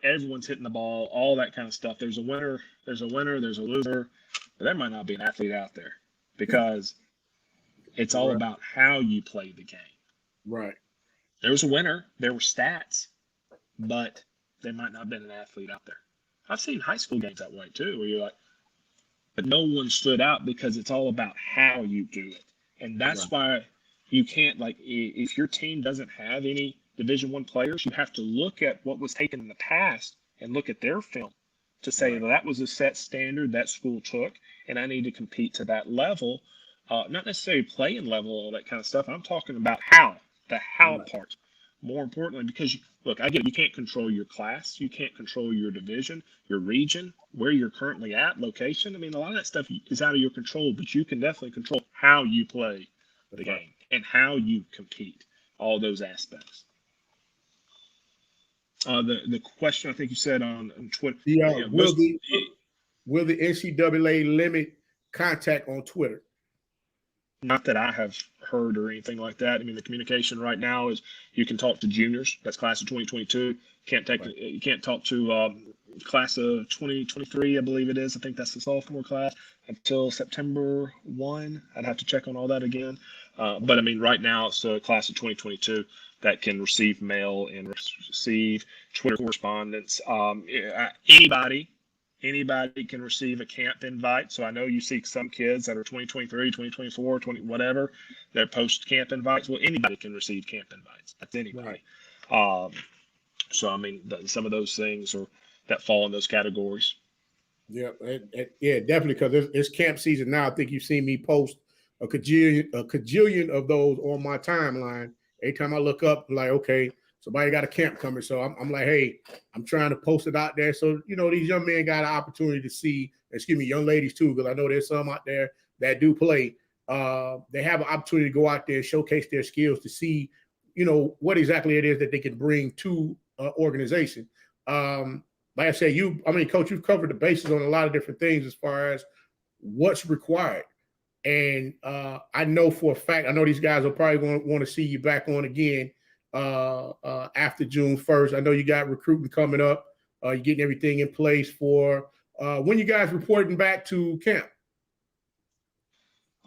Everyone's hitting the ball, all that kind of stuff. There's a winner, there's a loser, but there might not be an athlete out there, because It's all about how you play the game. Right. There was a winner, there were stats, but there might not have been an athlete out there. I've seen high school games that way too, where you're like, but no one stood out because it's all about how you do it. And that's why you can't, like, if your team doesn't have any Division I players, you have to look at what was taken in the past and look at their film to say that was a set standard that school took, and I need to compete to that level. Not necessarily playing level, all that kind of stuff. I'm talking about the how part. More importantly, because look, I get it, you can't control your class, you can't control your division, your region, where you're currently at, location. I mean, a lot of that stuff is out of your control, but you can definitely control how you play the game and how you compete, all those aspects. The question I think you said on Twitter. Will the NCAA limit contact on Twitter? Not that I have heard or anything like that. I mean, the communication right now is you can talk to juniors. That's class of 2022. You can't talk to class of 2023, I believe it is. I think that's the sophomore class until September 1. I'd have to check on all that again. But I mean, right now it's a class of 2022 that can receive mail and receive Twitter correspondence. Anybody can receive a camp invite. So I know you see some kids that are 2023, 2024, 20, whatever, they're post camp invites. Well, anybody can receive camp invites. That's anybody. So, I mean, some of those things that fall in those categories. Yeah, definitely, because it's camp season now. I think you've seen me post a cajillion of those on my timeline. Every time I look up, I'm like, okay, somebody got a camp coming. So I'm like, hey, I'm trying to post it out there. So, these young men got an opportunity to see, young ladies too, because I know there's some out there that do play. They have an opportunity to go out there and showcase their skills to see, what exactly it is that they can bring to organization. Like I said, Coach, you've covered the bases on a lot of different things as far as what's required. And I know for a fact, I know these guys are probably going to want to see you back on again after June 1st. I know you got recruiting coming up. You're getting everything in place for when you guys reporting back to camp.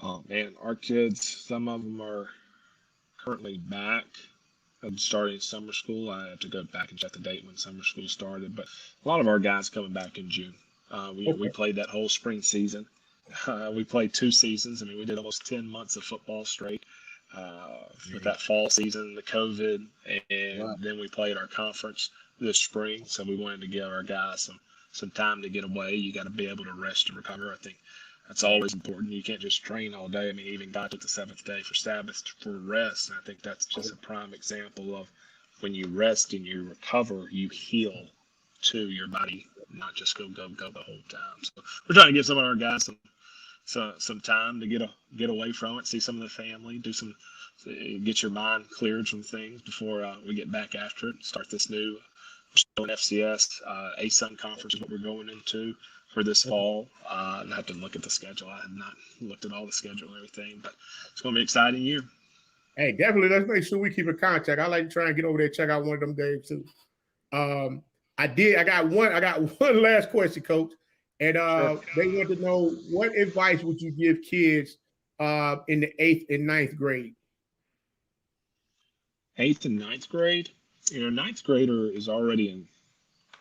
Oh man, our kids, some of them are currently back. I'm starting summer school. I have to go back and check the date when summer school started, but a lot of our guys coming back in June. We played that whole spring season. We played 2 seasons. I mean, we did almost 10 months of football straight with that fall season, the COVID, and then we played our conference this spring. So we wanted to give our guys some time to get away. You got to be able to rest and recover. I think that's always important. You can't just train all day. I mean, even God took the 7th day for Sabbath for rest. And I think that's just a prime example of when you rest and you recover, you heal to your body, not just go the whole time. So we're trying to give some of our guys some time to get away from it, see some of the family, get your mind cleared from things before we get back after it. Start this new FCS ASUN conference is what we're going into for this fall. I have to look at the schedule. I have not looked at all the schedule and everything, but it's going to be an exciting year. Hey, definitely. Let's make sure we keep in contact. I like to try and get over there and check out one of them games too. I got one last question, Coach. And they want to know, what advice would you give kids in the 8th and 9th grade? 8th and 9th grade? 9th grader is already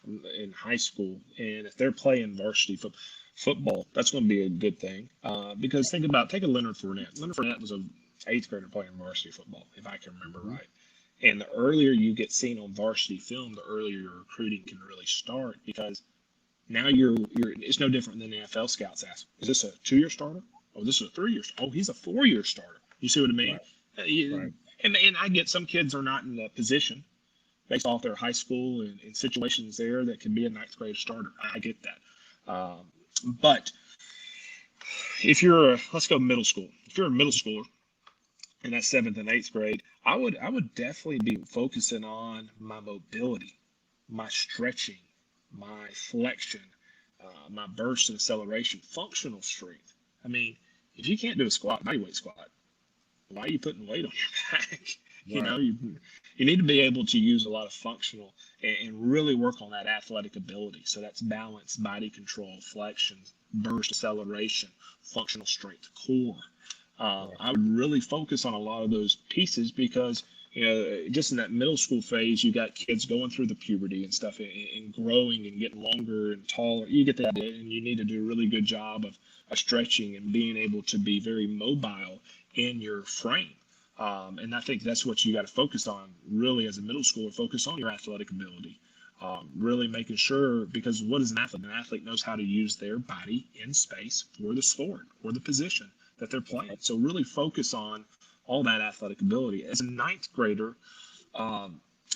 in high school. And if they're playing varsity football, that's going to be a good thing. Because take a Leonard Fournette. Leonard Fournette was an 8th grader playing varsity football, if I can remember right. And the earlier you get seen on varsity film, the earlier your recruiting can really start, because now it's no different than the NFL scouts ask, is this a 2-year starter? Oh, this is a 3-year starter. Oh, he's a 4-year starter. You see what I mean? Right. And I get some kids are not in the position based off their high school and situations there that can be a 9th grade starter. I get that. But if let's go middle school. If you're a middle schooler in that 7th and 8th grade, I would definitely be focusing on my mobility, my stretching, my flexion, my burst and acceleration, functional strength. I mean, if you can't do a squat, bodyweight squat, why are you putting weight on your back? Right. You need to be able to use a lot of functional and really work on that athletic ability. So that's balance, body control, flexion, burst, acceleration, functional strength, core. I would really focus on a lot of those pieces because, just in that middle school phase, you got kids going through the puberty and stuff and growing and getting longer and taller. You get the idea, and you need to do a really good job of stretching and being able to be very mobile in your frame. And I think that's what you got to focus on really as a middle schooler, focus on your athletic ability. Really making sure, because what is an athlete? An athlete knows how to use their body in space for the sport or the position that they're playing. So really focus on all that athletic ability. As a ninth grader,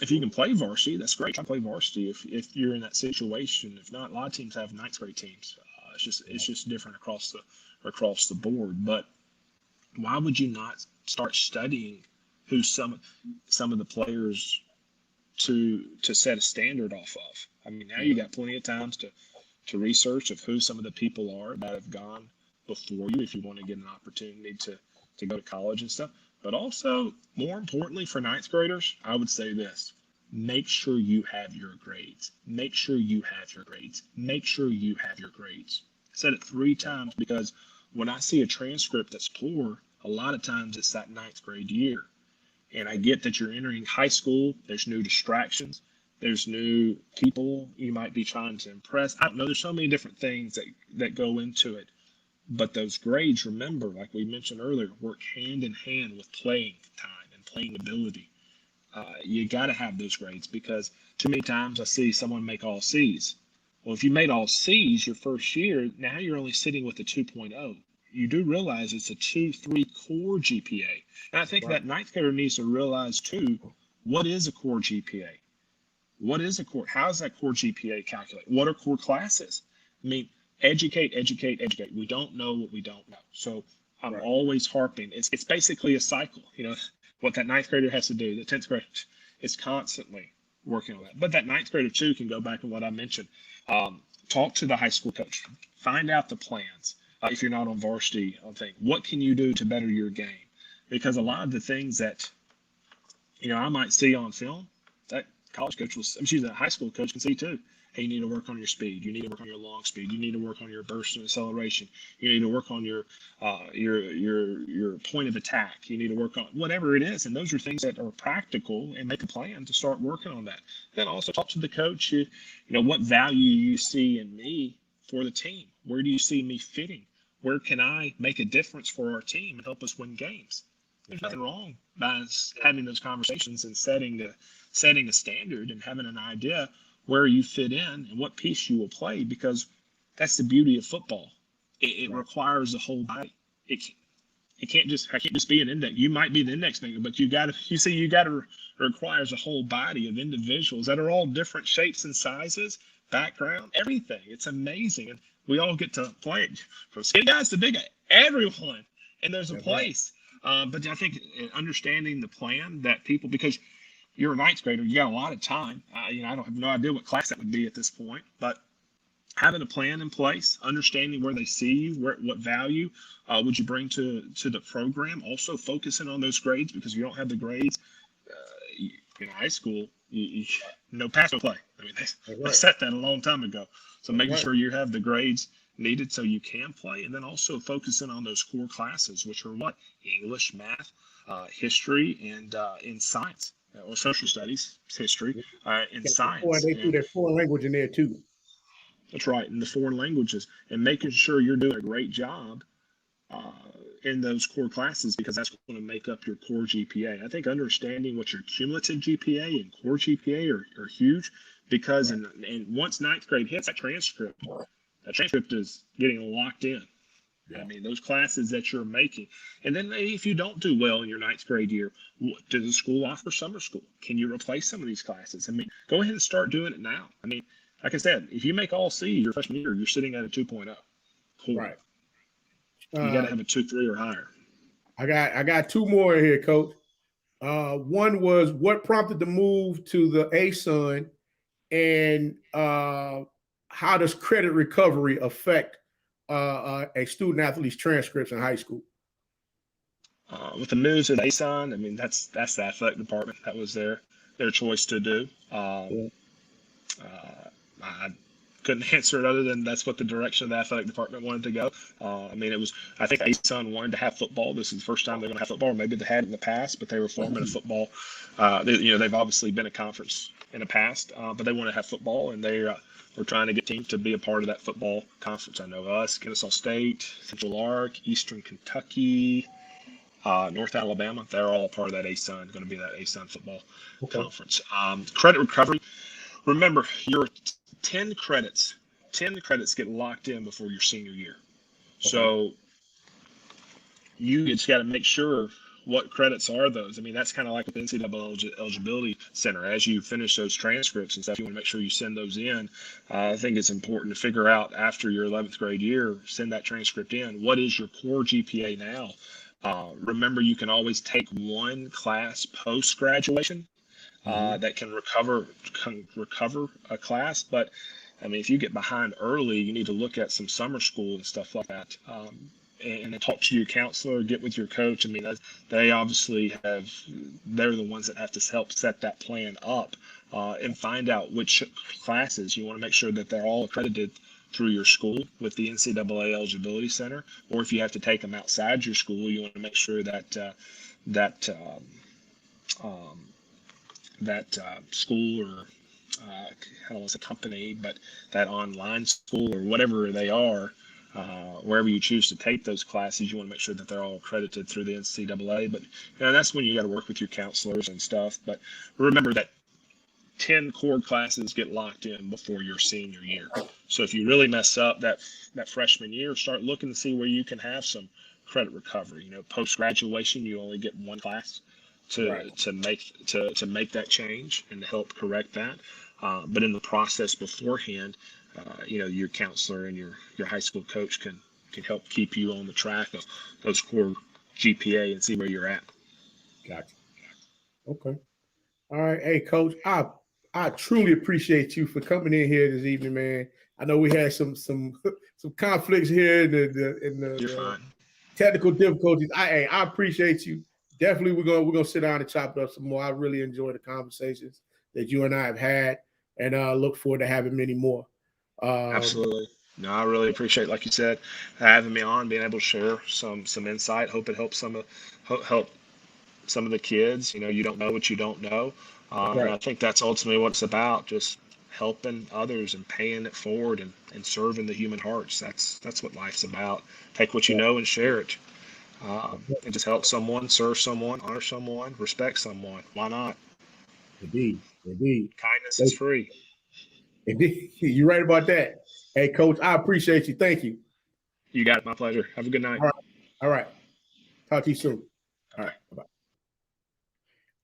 if you can play varsity, that's great. Try to play varsity if you're in that situation. If not, a lot of teams have ninth grade teams. It's just different across the board. But why would you not start studying who some of the players to set a standard off of? I mean, now you got plenty of times to research of who some of the people are that have gone before you if you want to get an opportunity to go to college and stuff. But also, more importantly for ninth graders, I would say this: make sure you have your grades. Make sure you have your grades. Make sure you have your grades. I said it 3 times because when I see a transcript that's poor, a lot of times it's that ninth grade year. And I get that you're entering high school. There's new distractions. There's new people you might be trying to impress. I don't know. There's so many different things that go into it. But those grades, remember, like we mentioned earlier, work hand in hand with playing time and playing ability. You got to have those grades because too many times I see someone make all C's. Well, if you made all C's your first year, now you're only sitting with a 2.0. You do realize it's a 2-3 core GPA. And I think that ninth grader needs to realize too, what is a core GPA? What is a core? How is that core GPA calculated? What are core classes? I mean, educate. We don't know what we don't know. So I'm always harping. It's basically a cycle. What that ninth grader has to do, the 10th grader is constantly working on that. But that ninth grader too can go back to what I mentioned. Talk to the high school coach. Find out the plans. If you're not on varsity, what can you do to better your game? Because a lot of the things that, I might see on film, that college coach a high school coach can see too. Hey, you need to work on your speed. You need to work on your long speed. You need to work on your burst and acceleration. You need to work on your point of attack. You need to work on whatever it is. And those are things that are practical, and make a plan to start working on that. Then also talk to the coach. What value you see in me for the team? Where do you see me fitting? Where can I make a difference for our team and help us win games? There's nothing wrong by having those conversations and setting a standard and having an idea where you fit in and what piece you will play, because that's the beauty of football. It requires the whole body. I can't just be an index. You might be the index finger, but it requires a whole body of individuals that are all different shapes and sizes, background, everything. It's amazing. And we all get to play it, from skinny guys to big guys, everyone. And there's a place. But I think understanding the plan that people, because you're a ninth grader, you got a lot of time. I don't have no idea what class that would be at this point, but having a plan in place, understanding where they see you, what value would you bring to the program, also focusing on those grades, because if you don't have the grades in high school, no pass, no play. I mean, they set that a long time ago. So making sure you have the grades needed so you can play, and then also focusing on those core classes, which are English, math, history, and in science. Or social studies, history, and science. They threw their foreign language in there too. That's right, and the foreign languages, and making sure you're doing a great job in those core classes, because that's going to make up your core GPA. I think understanding what your cumulative GPA and core GPA are huge, because and once ninth grade hits, that transcript is getting locked in. I mean, those classes that you're making. And then if you don't do well in your ninth grade year, does the school offer summer school? Can you replace some of these classes? I mean, go ahead and start doing it now. I mean, like I said, if you make all C your freshman year, you're sitting at a 2.0. Cool. Right. You got to have a 2.3 or higher. I got 2 more here, Coach. One was, what prompted the move to the ASUN, and how does credit recovery affect a student athlete's transcripts in high school? With the moves at ASUN, I mean, that's the athletic department. That was their choice to do. I couldn't answer it other than that's what the direction of the athletic department wanted to go. I mean, I think A-Sun wanted to have football. This is the first time they're going to have football, or maybe they had it in the past, but they were forming a football. They've obviously been a conference in the past, but they want to have football, and we're trying to get teams to be a part of that football conference. I know us, Kennesaw State, Central Arc, Eastern Kentucky, North Alabama, they're all a part of that A-Sun, going to be that A-Sun football conference. Credit recovery. Remember, your 10 credits get locked in before your senior year. So you just got to make sure what credits are those. I mean, that's kind of like with the NCAA eligibility center. As you finish those transcripts and stuff, you want to make sure you send those in. I think it's important to figure out after your 11th grade year, send that transcript in. What is your core GPA now? Remember, you can always take one class post-graduation that can recover a class. But, I mean, if you get behind early, you need to look at some summer school and stuff like that. And talk to your counselor, get with your coach. I mean, they obviously they're the ones that have to help set that plan up and find out which classes. You want to make sure that they're all accredited through your school with the NCAA Eligibility Center, or if you have to take them outside your school, you want to make sure that school, or I don't want to say company, but that online school or whatever they are, wherever you choose to take those classes, you want to make sure that they're all accredited through the NCAA. But that's when you got to work with your counselors and stuff. But remember that 10 core classes get locked in before your senior year. So if you really mess up that freshman year, start looking to see where you can have some credit recovery. Post graduation, you only get one class to make that change and to help correct that. But in the process beforehand, your counselor and your high school coach can help keep you on the track of those core GPA and see where you're at. Gotcha. Okay. All right. Hey, Coach, I truly appreciate you for coming in here this evening, man. I know we had some conflicts here in the technical difficulties. I appreciate you. Definitely, we're gonna sit down and chop it up some more. I really enjoy the conversations that you and I have had, and look forward to having many more. Absolutely. No, I really appreciate, like you said, having me on, being able to share some insight. Hope it helps help some of the kids. You don't know what you don't know. And I think that's ultimately what it's about, just helping others and paying it forward and serving the human hearts. That's what life's about. Take what you know and share it. And just help someone, serve someone, honor someone, respect someone. Why not? Indeed. Kindness is free. Indeed. You're right about that. Hey, Coach, I appreciate you. Thank you. You got it. My pleasure. Have a good night. All right. Talk to you soon. All right. Bye-bye.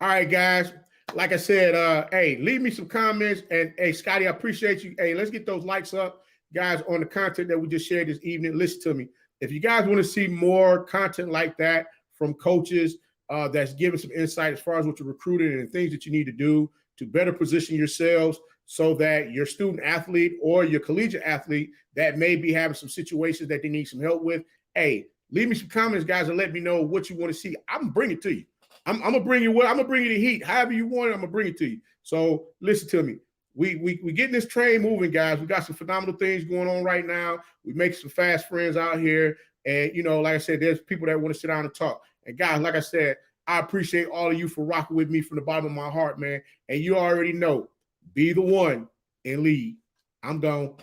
All right, guys. Like I said, hey, leave me some comments. And, hey, Scotty, I appreciate you. Hey, let's get those likes up, guys, on the content that we just shared this evening. Listen to me. If you guys want to see more content like that from coaches that's giving some insight as far as what you're recruiting and things that you need to do to better position yourselves so that your student athlete or your collegiate athlete that may be having some situations that they need some help with, hey, leave me some comments, guys, and let me know what you want to see. I'm going to bring it to you. I'm gonna bring you the heat. However you want it, I'm gonna bring it to you. So listen to me. We getting this train moving, guys. We got some phenomenal things going on right now. We make some fast friends out here, and like I said, there's people that want to sit down and talk. And guys, like I said, I appreciate all of you for rocking with me from the bottom of my heart, man. And you already know, be the one and lead. I'm gone.